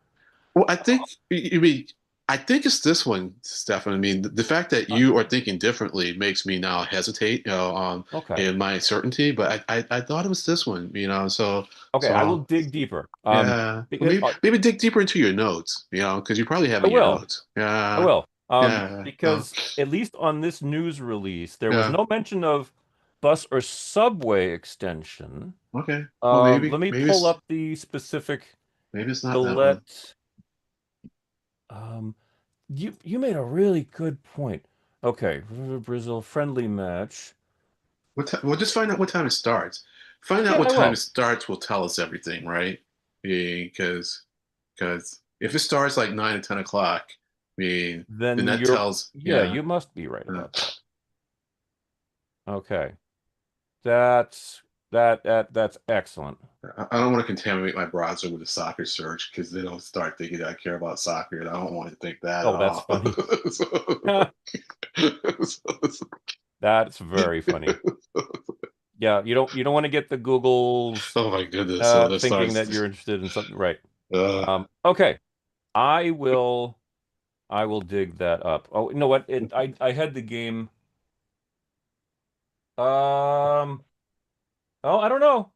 Well, I think it's this one, Stefan. I mean, the fact that Uh, you are thinking differently makes me now hesitate, okay. in my certainty. But I thought it was this one, Okay, I will so dig deeper. yeah. Well, Because maybe dig deeper into your notes, because you probably have I in your will. notes. I Yeah, will. yeah, Because at least on this news release, there was yeah. no mention of bus or subway extension. Okay. Well, Let me pull up the specific maybe it's not that one. Gillette. Um, you made a really good point. Okay, Brazil friendly match. We'll just find out what time it starts. Find out Yeah, what I time it will. starts will tell us everything, right? Because if it starts like 9 or 10 o'clock, then Then that you're, tells, yeah, yeah. you must be right uh, about that. Okay, that's that's excellent. I don't want to contaminate my browser with a soccer search because they don't start thinking that I care about soccer, and I don't want to think that at Oh, that's all. funny. So- That's very funny. Yeah, you don't want to get the Google's oh my goodness! So that thinking that starts. you're interested in something, right? Uh, Okay, I will I will dig that up. Oh, you know what? I had the game. Um, oh, I don't know.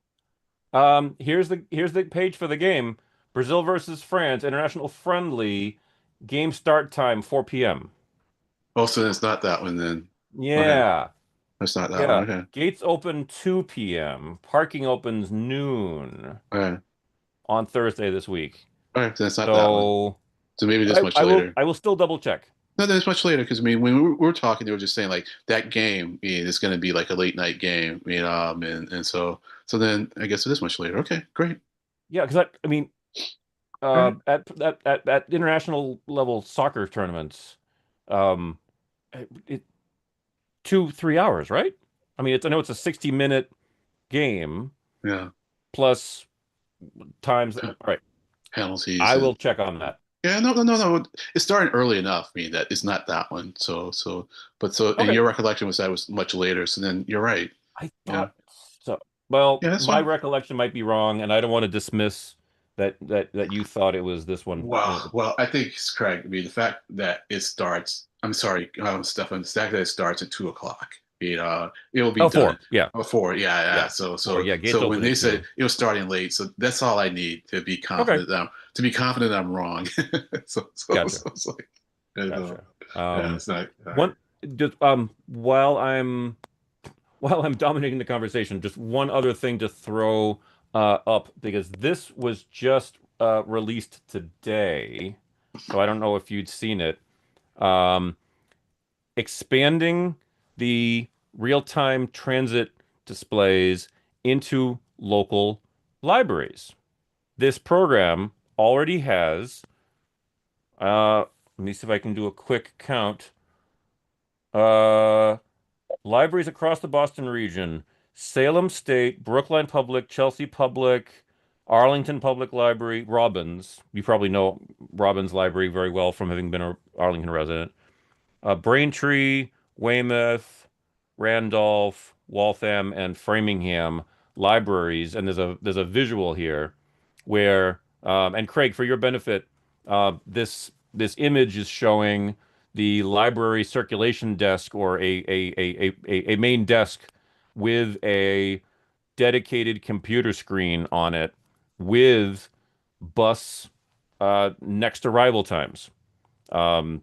Here's the page for the game. Brazil versus France, international friendly. Game start time 4 p.m. oh, so it's not that one then. Okay, Yeah. that's not that one. Yeah. Okay, Gates open 2 p.m. Parking opens noon okay, on Thursday this week. all right. So that's not that one. So So maybe this much later. I will still double check. No, that's much later because when we were talking, they were just saying like that game is going to be like a late night game, and so then I guess it is much later. Okay, great. Yeah, because I mean, All right. at international level soccer tournaments, um, it 2 3 hours, right? I mean, I know it's a 60-minute game Yeah. plus times. All right, Penalties I and will check on that. yeah, no. It's starting early enough. That it's not that one. And Okay, your recollection was that was much later. So then you're right. I Yeah. thought so. Well, Yeah, that's my fine. recollection might be wrong, and I don't want to dismiss that you thought it was this one. Well, I think it's correct. The fact that it starts. I'm sorry, Stefan. The fact that it starts at 2 o'clock. It'll be Oh, done four. Yeah, before. Yeah, yeah. yeah, So, four. so, Yeah, gates so when open they at said two. it was starting late, so that's all I need Okay, to be confident I'm wrong. gotcha, It's like, you know, gotcha. yeah, it's not all right. One just while I'm dominating the conversation, just one other thing to throw up because this was just released today, so I don't know if you'd seen it. Um, Expanding the real-time transit displays into local libraries. This program already has, let me see if I can do a quick count. Uh, Libraries across the Boston region: Salem State, Brookline Public, Chelsea Public, Arlington Public Library, Robbins. You probably know Robbins Library very well from having been a Arlington resident. Braintree, Weymouth, Randolph, Waltham, and Framingham libraries. And there's a visual here where and Craig, for your benefit, this this image is showing the library circulation desk or a main desk with a dedicated computer screen on it with bus next arrival times. Um,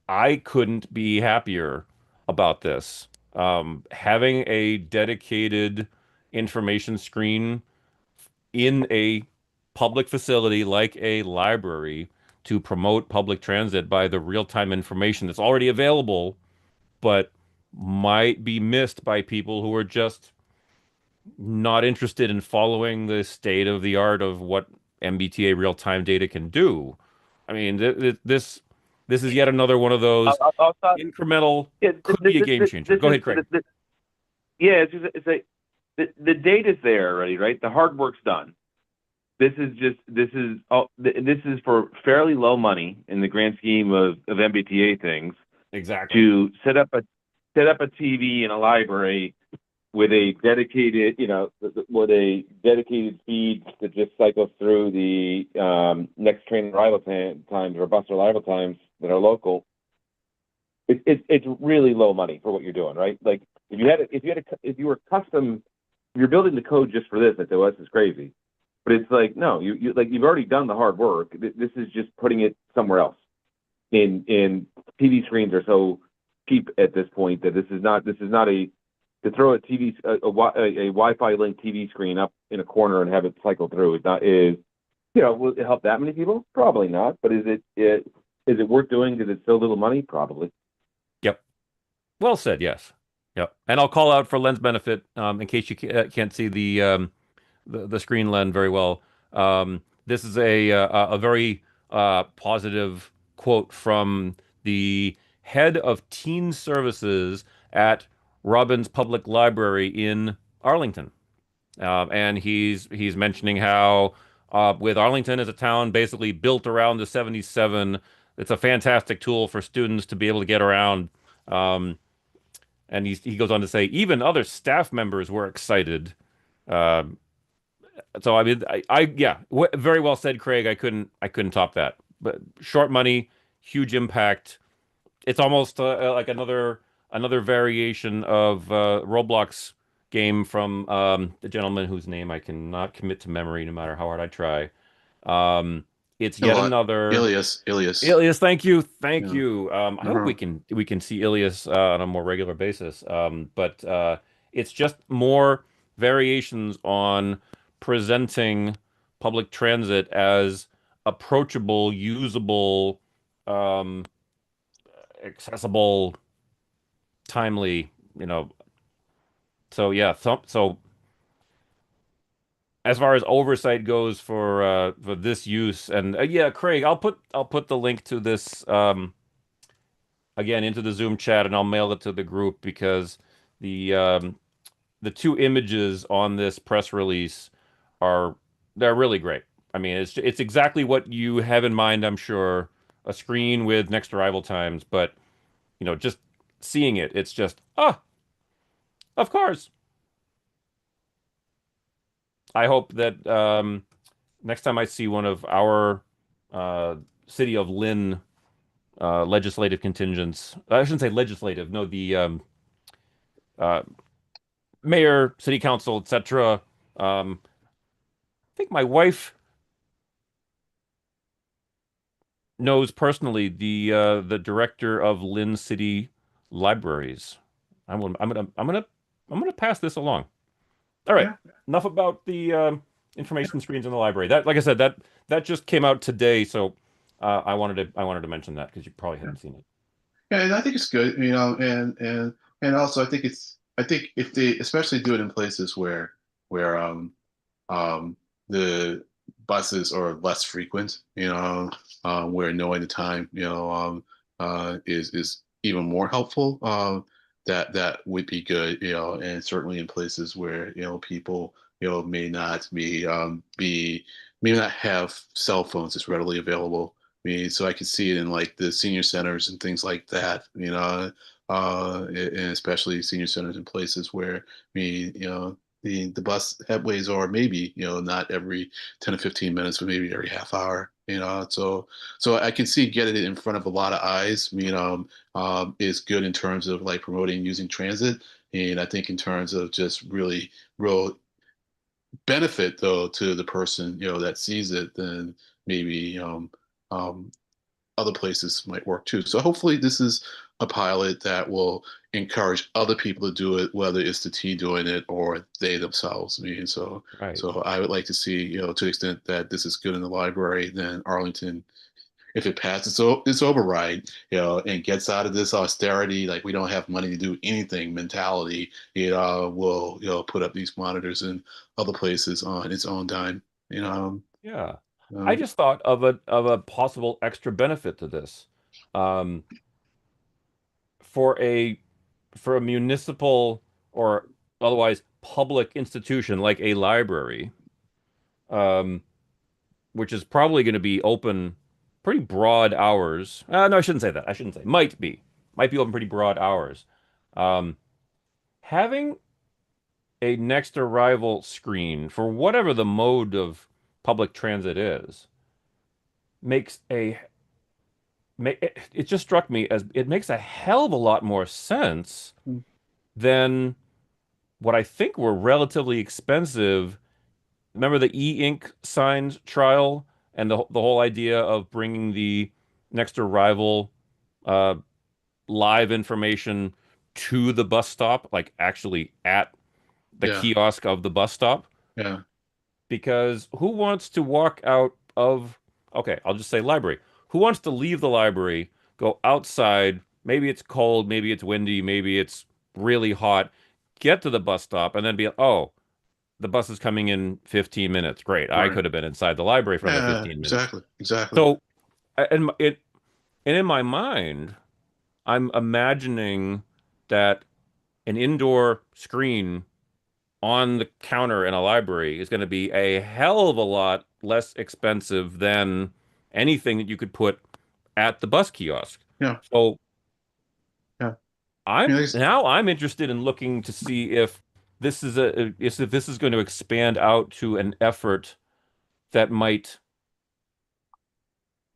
I couldn't be happier about this. Having a dedicated information screen in a public facility like a library to promote public transit by the real-time information that's already available, but might be missed by people who are just not interested in following the state of the art of what MBTA real-time data can do. I mean, this is yet another one of those I'll stop. incremental, Yeah, could be a game changer. this Go is ahead, Craig. yeah. It's like the data's there already, right? The hard work's done. This is for fairly low money in the grand scheme of MBTA things Exactly. to set up a TV in a library with a dedicated, with a dedicated feed that just cycles through the next train arrival times or bus arrival times that are local. It's really low money for what you're doing, right? Like if you were custom, if you're building the code just for this, I'd say, well, this is crazy. But it's like, no, you like you've already done the hard work. This is just putting it somewhere else. In TV screens are so cheap at this point that this is not a to throw a Wi-Fi linked TV screen up in a corner and have it cycle through. It's not is will it help that many people? Probably not. But is it worth doing because it's so little money? Probably. Yep. Well said. Yes. Yep. And I'll call out for lens benefit, in case you can't see the screen lens very well. This is a very positive quote from the head of teen services at Robbins Public Library in Arlington. And he's mentioning how with Arlington as a town basically built around the 77, it's a fantastic tool for students to be able to get around. Um, and he goes on to say even other staff members were excited. Um, so I mean, yeah, very well said, Craig. I couldn't top that. But short money, huge impact. It's almost like another variation of Roblox game from the gentleman whose name I cannot commit to memory, no matter how hard I try. Um, it's A yet lot. another. Ilias. Ilias, thank you, thank Yeah. you. I hope Uh-huh. we can see Ilias on a more regular basis. But it's just more variations on presenting public transit as approachable, usable, um, accessible, timely. So yeah. So as far as oversight goes for this use, and yeah, Craig, I'll put the link to this. Again into the Zoom chat, and I'll mail it to the group because the um, the two images on this press release are they're really great. I mean, it's exactly what you have in mind, I'm sure. A screen with next arrival times, but just seeing it, it's just of course. I hope that next time I see one of our uh, city of Lynn legislative contingents, I shouldn't say legislative, no, the uh, mayor, city council, etc. I think my wife knows personally the director of Lynn City Libraries. I'm gonna pass this along. All right, Yeah. enough about the information screens in the library. That, like I said, that just came out today, so I wanted to mention that because you probably Yeah. hadn't seen it. Yeah, and I think it's good, and also I think if they especially do it in places where the buses are less frequent, where knowing the time, is even more helpful. That would be good, and certainly in places where people may not have cell phones as readily available. I mean, so I could see it in like the senior centers and things like that, and especially senior centers in places where, the bus headways are maybe, not every 10 to 15 minutes, but maybe every half hour, so I can see getting it in front of a lot of eyes, is good in terms of like promoting using transit. And I think in terms of just really real benefit though to the person, that sees it, then maybe um, other places might work too. So hopefully this is a pilot that will encourage other people to do it, whether it's the T doing it or they themselves. I mean, so Right. so I would like to see, to the extent that this is good in the library, then Arlington, if it passes so its override, and gets out of this austerity, like we don't have money to do anything mentality, it will, put up these monitors in other places on its own dime. You know, Yeah. I um, just thought of a possible extra benefit to this. Um, for a for a municipal or otherwise public institution like a library, um, which is probably going to be open pretty broad hours. No, I shouldn't say that. I shouldn't say. Might be open pretty broad hours. Um, having a next arrival screen for whatever the mode of public transit is makes a it just struck me as it makes a hell of a lot more sense than what I think were relatively expensive. Remember the e-ink signs trial and the whole idea of bringing the next arrival uh, live information to the bus stop, like actually at the yeah, kiosk of the bus stop? yeah, Because who wants to walk out of, okay, I'll just say library. Who wants to leave the library, go outside, maybe it's cold, maybe it's windy, maybe it's really hot, get to the bus stop and then be, oh, the bus is coming in 15 minutes. Great. I right. could have been inside the library for another Yeah, 15 minutes. exactly, exactly. So, and in my mind, I'm imagining that an indoor screen on the counter in a library is going to be a hell of a lot less expensive than anything that you could put at the bus kiosk. Yeah, So yeah. I mean, I'm interested in looking to see if this is if this is going to expand out to an effort that might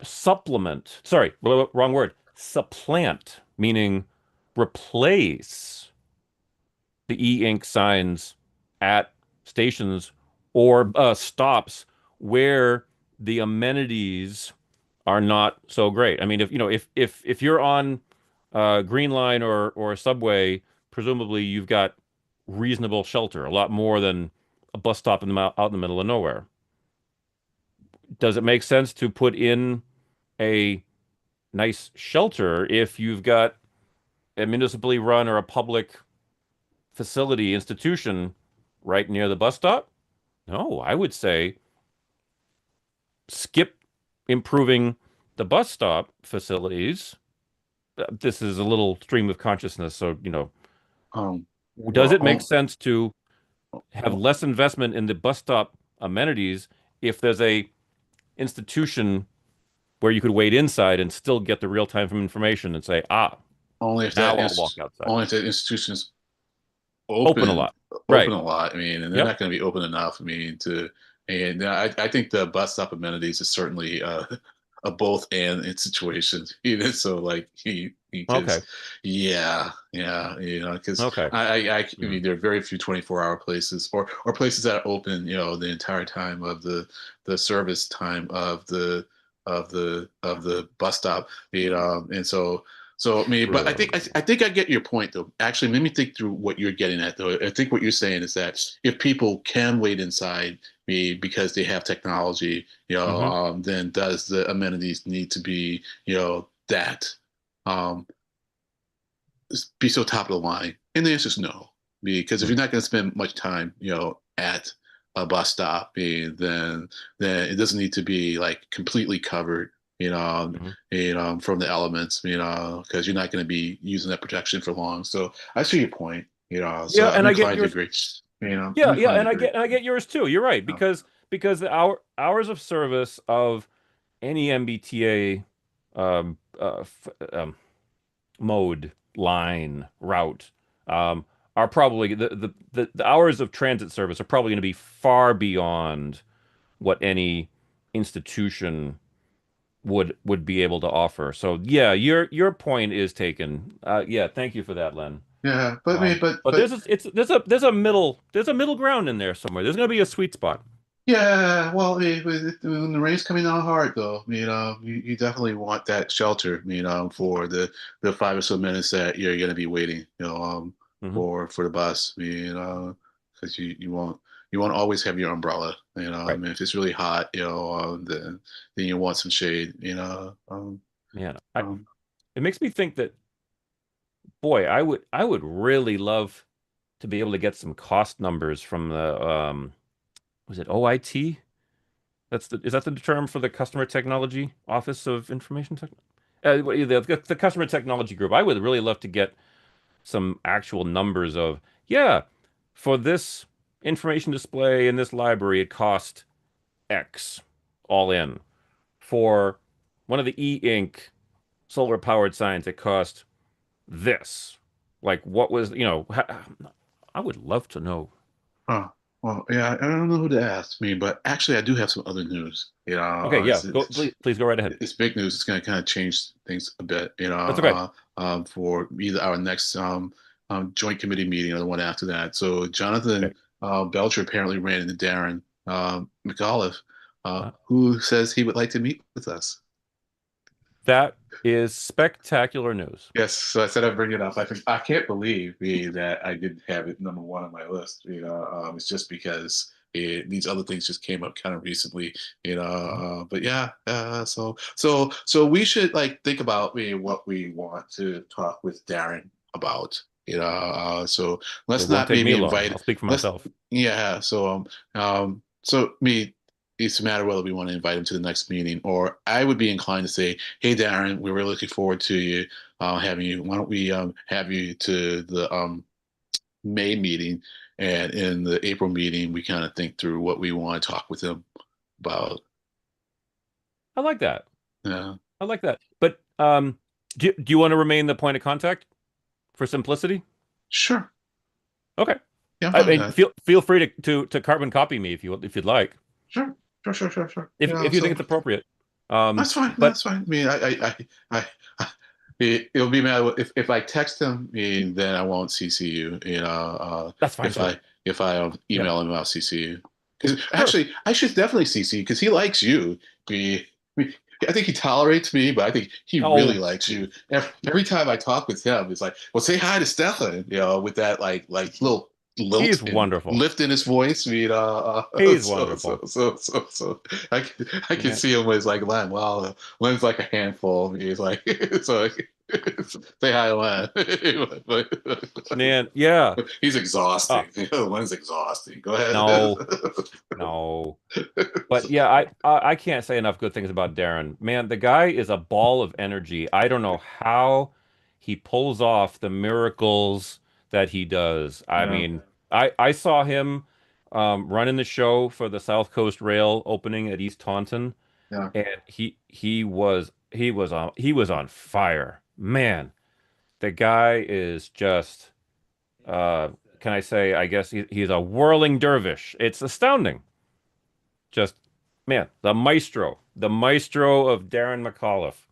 supplement, sorry, wrong word, supplant, meaning replace the e-ink signs at stations or stops where the amenities are not so great. I mean, if if you're on Green Line or subway, presumably you've got reasonable shelter, a lot more than a bus stop in out in the middle of nowhere. Does it make sense to put in a nice shelter if you've got a municipally run or a public facility institution right near the bus stop? No, I would say skip improving the bus stop facilities. This is a little stream of consciousness. So, um, does well, it make sense to have well, less investment in the bus stop amenities if there's a institution where you could wait inside and still get the real-time information and say, ah, only if now I'll walk outside. only if that institution's Open a open lot. open Right. a lot. I mean, and they're Yep. not going to be open enough. I mean, to and I think the bus stop amenities is certainly a both and in situations. So like he because Okay. yeah, because Okay. I Mm. mean there are very few 24-hour places or places that are open, the entire time of the service time of the bus stop, and so I mean, but True. I think I get your point though. Actually, let me think through what you're getting at though. I think what you're saying is that if people can wait inside me because they have technology, Hmm. then does the amenities need to be, that um, be so top of the line? And the answer is no, because if you're not going to spend much time, at a bus stop, then it doesn't need to be like completely covered, Hmm. from the elements, because you're not going to be using that protection for long. So I see your point, so Yeah, I'm and I get inclined to yours. agree. I'm Yeah, yeah, inclined to agree. and I get yours too. You're right Yeah. because the hours of service of any MBTA mode, line, route, are probably the hours of transit service are probably going to be far beyond what any institution would be able to offer. So yeah, your point is taken. Yeah, thank you for that, Len. Yeah, but I mean, But there's a middle ground in there somewhere. There's going to be a sweet spot. yeah, well, when the rain's coming down hard, though, you definitely want that shelter, for the 5 or so minutes that you're going to be waiting, Hmm. for the bus, because you won't always have your umbrella, Right. if it's really hot, then you want some shade, Man, um, it makes me think that, boy, I would really love to be able to get some cost numbers from the was it OIT? Is that the term for the Customer Technology Office of Information Technology? The Customer Technology Group. I would really love to get some actual numbers of, yeah, for this information display in this library, it cost X all in. For one of the e-ink solar powered signs, it cost this. Like what was, I would love to know. oh, well, yeah, I don't know who to ask me, but actually, I do have some other news, Okay, yeah, go please go right ahead. it's big news. It's going to kind of change things a bit, That's okay. for either our next joint committee meeting or the one after that. So Jonathan Okay. Belcher apparently ran into Darren McAuliffe, Uh, who says he would like to meet with us. that is spectacular news. Yes, so I said I'd bring it up. I can't believe that I didn't have it number one on my list. It's just because these other things just came up kind of recently. Mhm. But yeah, so we should like think about what we want to talk with Darren about. So It let's won't not take me maybe long. invite. I'll speak for Let's myself. yeah. So me. It's a matter whether we want to invite him to the next meeting, or I would be inclined to say, "Hey, Darren, we're really looking forward to you having you. Why don't we have you to the May meeting, and in the April meeting, we kind of think through what we want to talk with him about." I like that. Yeah, I like that. But do you want to remain the point of contact for simplicity? sure. Okay. Yeah, I'm I fine with mean, that. feel free to carbon copy me if you'd like, Sure, sure. if you think it's appropriate. That's fine. But That's fine. I mean, it'll be mad if I text him, then I won't CC you. that's fine If too. Yeah, email him, I'll CC you. Because sure. actually, I should definitely CC because he likes you. I think he tolerates me, but I think he really Oh, likes you. Every time I talk with him, it's like, "Well, say hi to Stefan," with that like little lilt he's and wonderful. lift in his voice. He's wonderful. So I can Man, see him as like Len. Wow, Len's like a handful. He's like so say hi, Len. man, yeah. He's exhausting. Uh, Len's exhausting. Go ahead. no, no. But yeah, I can't say enough good things about Darren. Man, the guy is a ball of energy. I don't know how he pulls off the miracles that he does. I Yeah, mean, I saw him running the show for the South Coast Rail opening at East Taunton, yeah. and he was on fire. Man, the guy is just uh can I say, I guess he's a whirling dervish. It's astounding. Just man, the maestro of Darren McAuliffe.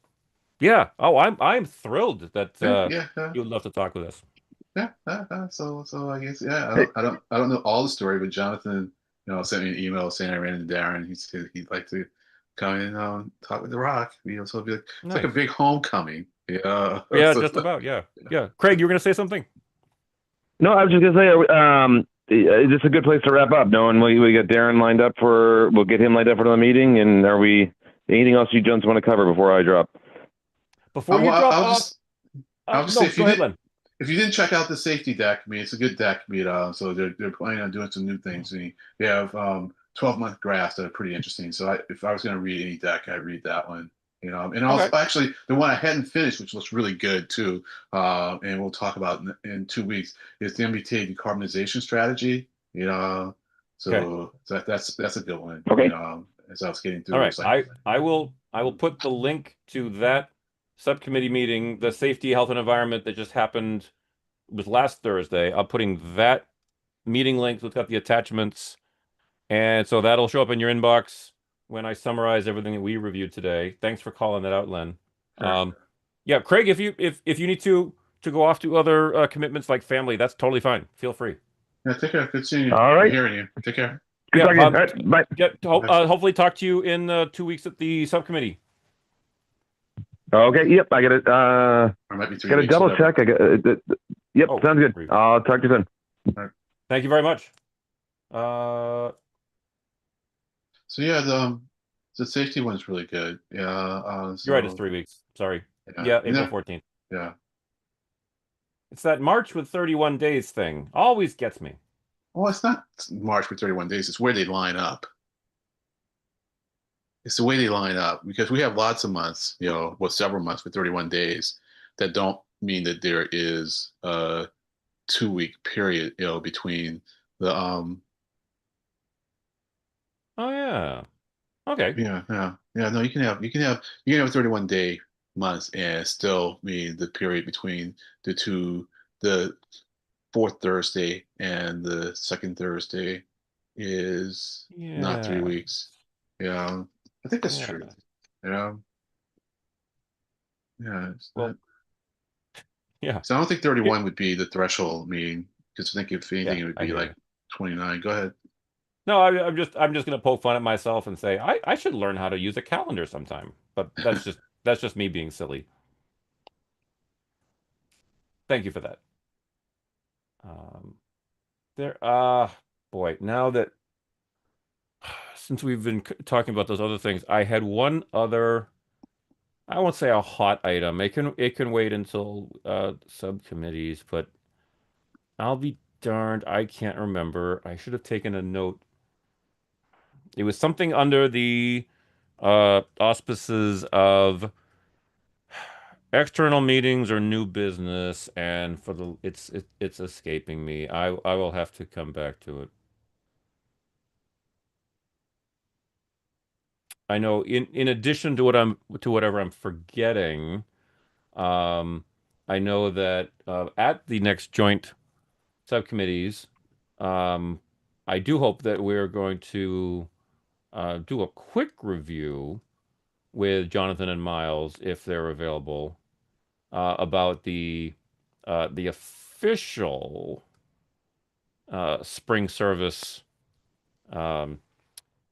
Yeah. Oh, I'm thrilled that Yeah. you would love to talk with us. So I guess yeah. Hey, I don't know all the story, but Jonathan, sent me an email saying I ran into Darren. He said he'd like to come in and talk with the Rock. So it'll be like it's like a Nice. big homecoming. Yeah. Yeah, So, just about. Yeah. Yeah. Craig, you were gonna say something? no, I was just gonna say, is this a good place to wrap up? Knowing we got Darren lined up we'll get him lined up for the meeting, and are we anything else you gents want to cover before I drop? Before you drop I'll off, just say no, go ahead, Len. if you didn't check out the safety deck, it's a good deck. So they're planning on doing some new things. They have 12-month graphs that are pretty interesting. So if I was going to read any deck, I'd read that one. And also Okay. actually the one I hadn't finished, which looks really good too, and we'll talk about in 2 weeks, is the MBTA decarbonization strategy. Okay. So that's a good one. Okay. As I was getting All through, right. it's like, I will put the link to that subcommittee meeting, the safety, health, and environment that just happened was last Thursday. I'm putting that meeting link that's got the attachments, and so that'll show up in your inbox when I summarize everything that we reviewed today. Thanks for calling that out, Len. Sure. Yeah, Craig, if you need to go off to other commitments like family, that's totally fine. Feel free. Yeah, take care. Good seeing you. All Good right. hearing you. Take care. Good Yeah, talking. All right. Bye. hopefully talk to you in 2 weeks at the subcommittee. Okay. Yep. I got it. Or it might be 3 weeks. Double Whatever. check. I got. Yep. Oh, Sounds good. great. I'll talk to you soon. All right. Thank you very much. Uh, So yeah, the safety one's really good. Yeah. you're right, it's So 3 weeks. Sorry. yeah, Yeah, you April know, 14th. yeah. It's that March with 31 days thing. Always gets me. Well, it's not March for 31 days. It's where they line up. It's the way they line up because we have lots of months, well, several months with 31 days that don't mean that there is a 2 week period, between the Oh yeah. Okay. yeah. No, you can have a 31-day months and still mean the period between the fourth Thursday and the second Thursday is not three Yeah. weeks. Yeah, I think that's Yeah. true. Yeah, yeah. Well, yeah. So I don't think Yeah. 31 would be the threshold. I mean, because I think if anything, Yeah, it would I be hear like you. 29. Go ahead. No, I'm just gonna poke fun at myself and say I should learn how to use a calendar sometime. But that's just me being silly. Thank you for that. Um, there boy, now that since we've been talking about those other things, I had one other, I won't say a hot item. It can wait until subcommittees, but I'll be darned, I can't remember. I should have taken a note. It was something under the auspices of external meetings or new business, and for the it's escaping me. I will have to come back to it. I know in addition to whatever I'm forgetting, um, I know that at the next joint subcommittees, um, I do hope that we're going to do a quick review with Jonathan and Miles if they're available about the official spring service, um,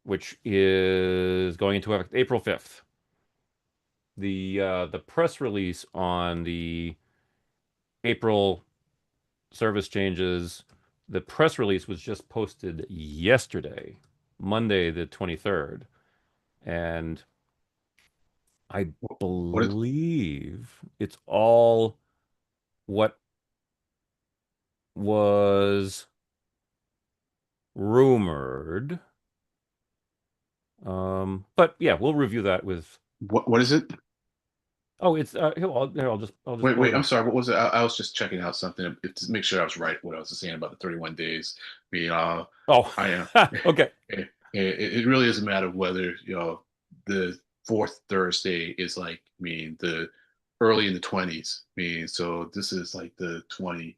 which is going into effect April 5th. The press release on the April service changes, the press release was just posted yesterday, Monday the 23rd, and I What is believe it's all what was rumored. But yeah, we'll review that with. what is it? Oh, it's here, I'll just pull it Wait. I'm up. sorry. What was it? I was just checking out something to make sure I was right. What I was saying about the 31 days. I mean, Oh, I am. okay. It really is a matter of whether the fourth Thursday is like the early in the 20s. So this is like the 20.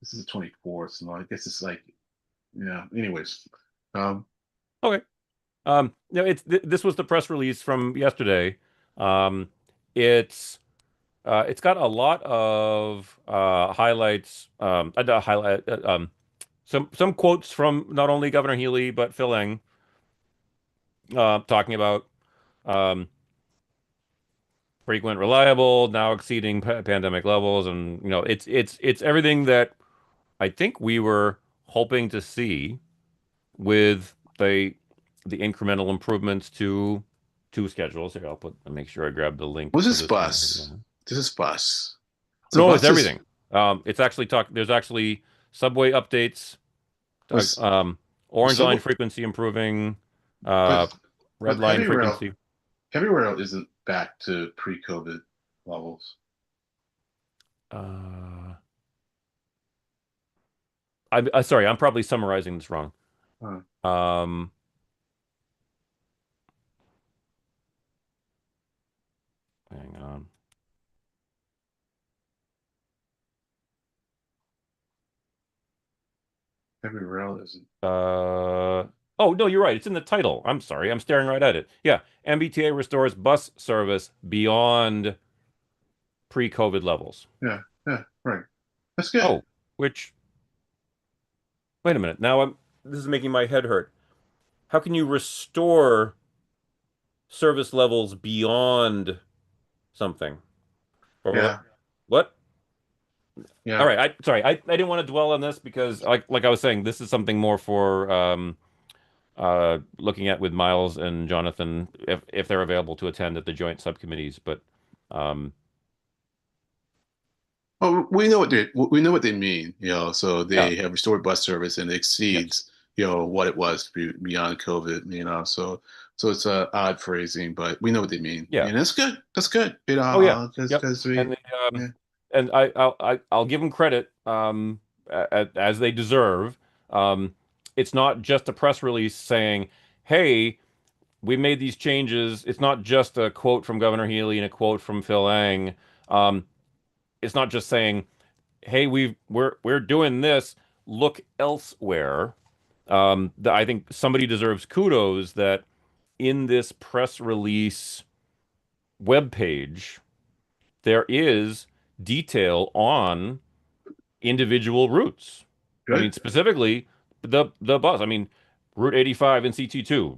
This is the 24th. So I guess it's like yeah. Anyways, um, Okay. No, this was the press release from yesterday. Um, it's it's got a lot of highlights, some quotes from not only Governor Healy but Phil Eng, talking about um, frequent, reliable, now exceeding pandemic levels, and it's everything that I think we were hoping to see with the incremental improvements to schedules. Here, I'll make sure I grab the link what's to this this one. bus? This is bus. So No, it's bus is everything. It's actually there's actually subway updates, uh, was um, was orange line subway, frequency improving, but red line frequency. heavy rail isn't back to pre-COVID levels. Uh, I sorry, I'm probably summarizing this wrong. Huh. Um, hang on. Heavy rail isn't. Oh no, you're right. It's in the title. I'm sorry. I'm staring right at it. Yeah, MBTA restores bus service beyond pre-COVID levels. Yeah, yeah, right. That's good. Oh, which wait a minute. Now this is making my head hurt. How can you restore service levels beyond something? Or Yeah, what? All yeah. right. I didn't want to dwell on this because like I was saying, this is something more for looking at with Miles and Jonathan if they're available to attend at the joint subcommittees. But um, Well, we know what they mean, so yeah, they have restored bus service and it yes, exceeds, what it was beyond COVID, so it's a odd phrasing, but we know what they mean. yeah. And that's good. That's good. Oh yeah, yep. Because And we, the, yeah, and I'll give them credit as they deserve. Um, it's not just a press release saying, "Hey, we made these changes." It's not just a quote from Governor Healy and a quote from Phil Ang. Um, it's not just saying, "Hey, we're doing this. Look elsewhere." I think somebody deserves kudos that in this press release webpage there is detail on individual routes. I mean, good. specifically the bus. I mean, Route 85 and CT2,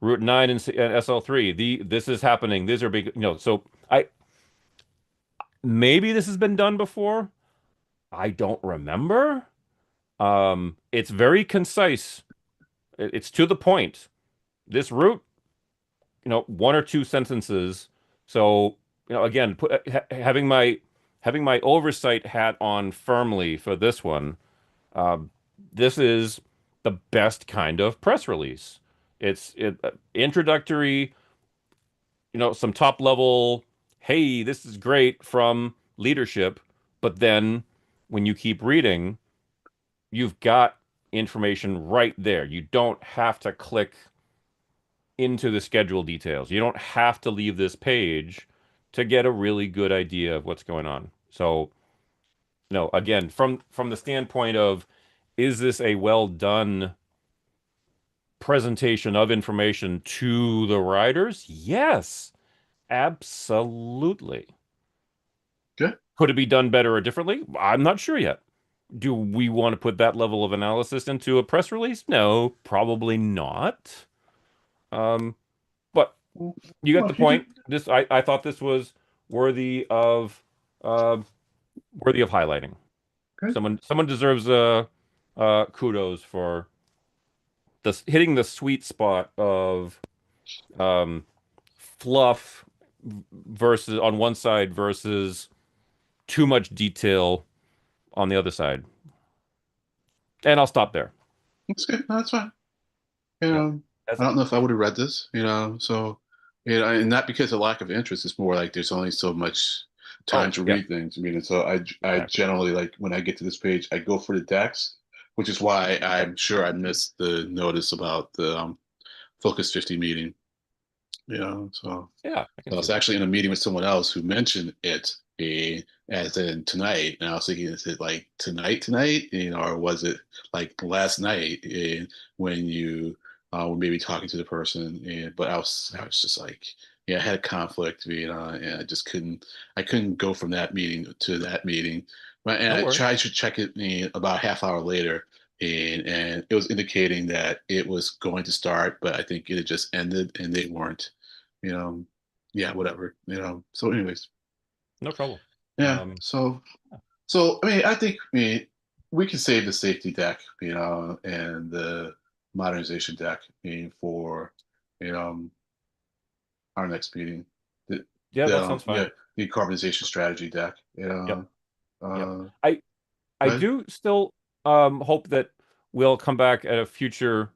Route 9 and, and SL3. This is happening. These are big, so I maybe this has been done before. I don't remember. It's very concise. It's to the point. This route, one or two sentences. So, again, having my oversight hat on firmly for this one. Um, this is the best kind of press release. It's introductory, some top level, hey, this is great from leadership, but then when you keep reading, you've got information right there. You don't have to click into the schedule details. You don't have to leave this page to get a really good idea of what's going on. So, again, from the standpoint of is this a well done presentation of information to the riders? Yes, absolutely. Good. Could it be done better or differently? I'm not sure yet. Do we want to put that level of analysis into a press release? No, probably not. Um, but you get Well, the if you do, point. I thought this was worthy of uh, worthy of highlighting. good. Someone deserves kudos for hitting the sweet spot of um, fluff versus on one side versus too much detail on the other side. And I'll stop there. That's good. No, that's fine. You Yeah. know, That's I don't know if I would have read this, so and not because of lack of interest. It's more like there's only so much time oh to yeah, read things. I mean, and so I exactly. generally like when I get to this page, I go for the text, which is why I'm sure I missed the notice about the Focus 50 meeting. So Yeah, I can I see was that. actually in a meeting with someone else who mentioned it as in tonight. And I was thinking, is it like tonight, or was it like last night when you were maybe talking to the person? But I was just like, yeah, I had a conflict, and I couldn't go from that meeting to that meeting. But and No I worries. tried to check it about half hour later, and it was indicating that it was going to start, but I think it had just ended and they weren't you know, yeah, whatever, So, anyways, No trouble. yeah. Um, So I mean, I think we can save the safety deck, and the modernization deck, for you know our next meeting. The yeah, that sounds fine. yeah, decarbonization strategy deck. Yep, yep. Uh, I but do still hope that we'll come back at a future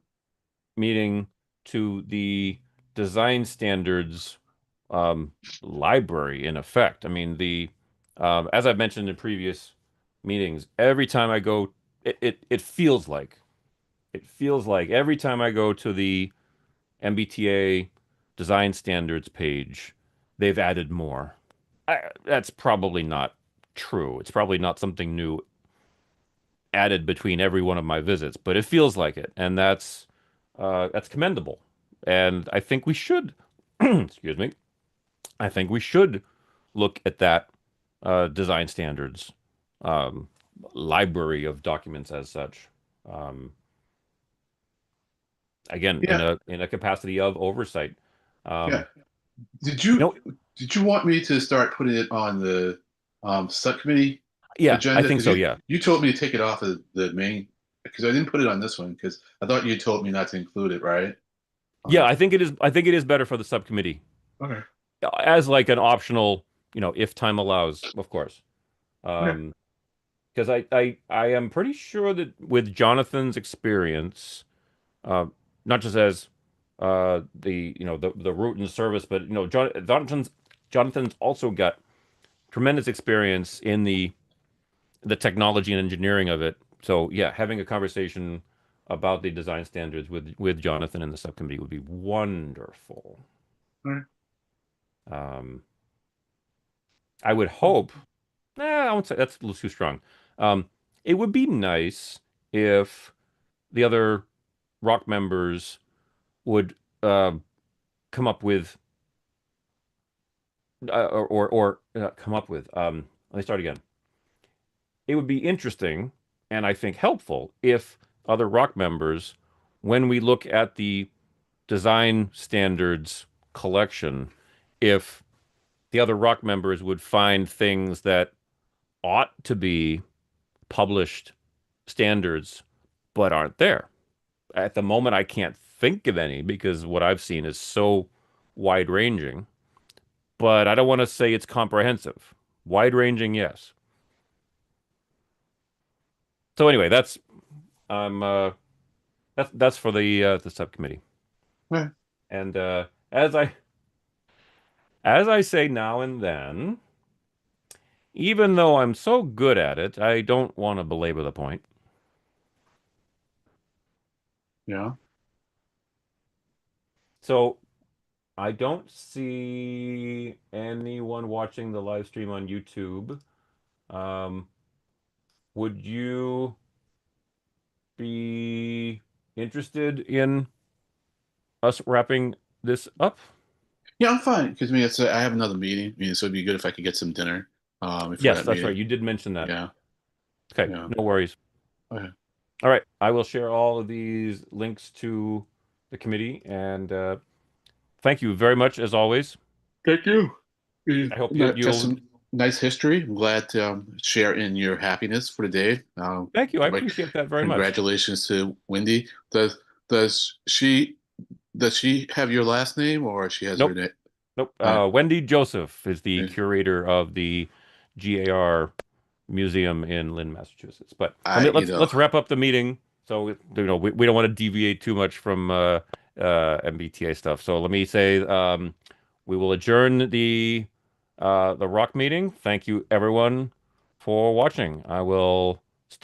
meeting to the design standards um, library in effect. I mean, as I've mentioned in previous meetings, every time I go, it feels like every time I go to the MBTA design standards page, they've added more. That's probably not true. It's probably not something new added between every one of my visits, but it feels like it, and that's commendable. And I think we should, excuse me, I think we should look at that design standards um, library of documents as such. Um, Again, in Yeah, a capacity of oversight. yeah. Um, Did you you know, did you want me to start putting it on the subcommittee yeah, I agenda? think Because so. Yeah, you told me to take it off of the main, because I didn't put it on this one because I thought you told me not to include it, right? yeah, Okay. I think it is. I think it is better for the subcommittee Okay. as like an optional, if time allows, of course. Okay. Um, because I am pretty sure that with Jonathan's experience, uh, not just as the root and service, but Jonathan's also got tremendous experience in the technology and engineering of it. So yeah, having a conversation about the design standards with Jonathan in the subcommittee would be wonderful. All Um, I would right. hope. I won't say that's a little too strong. Um, it would be nice if the other rock members would come up with come up with. Let me start again. It would be interesting and I think helpful if other rock members, when we look at the design standards collection, if the other rock members would find things that ought to be published standards but aren't there. At the moment, I can't think of any because what I've seen is so wide ranging, but I don't want to say it's comprehensive. Wide ranging, yes. So anyway, um uh that's for the subcommittee. All right. And as I say now and then, even though I'm so good at it, I don't want to belabor the point. Yeah. So I don't see anyone watching the live stream on YouTube. Um, would you be interested in us wrapping this up? Yeah, I'm fine because I mean I have another meeting. I mean, so it'd be good if I could get some dinner before Yes, that that's right. meeting. You did mention that. Yeah. Okay, Yeah. no worries. Okay. All right, I will share all of these links to the committee, and thank you very much as always. Thank you. You I hope you'll. some nice history. I'm glad to share in your happiness for the day. Thank you. I My appreciate that very much. congratulations to Wendy. Does she have your last name or she has her Nope, name? nope. Uh, Wendy Joseph is the eh, curator of the GAR Museum in Lynn, Massachusetts. But I you know let's wrap up the meeting. So we don't want to deviate too much from MBTA stuff. So let me say we will adjourn the rock meeting. Thank you everyone for watching. I will stop.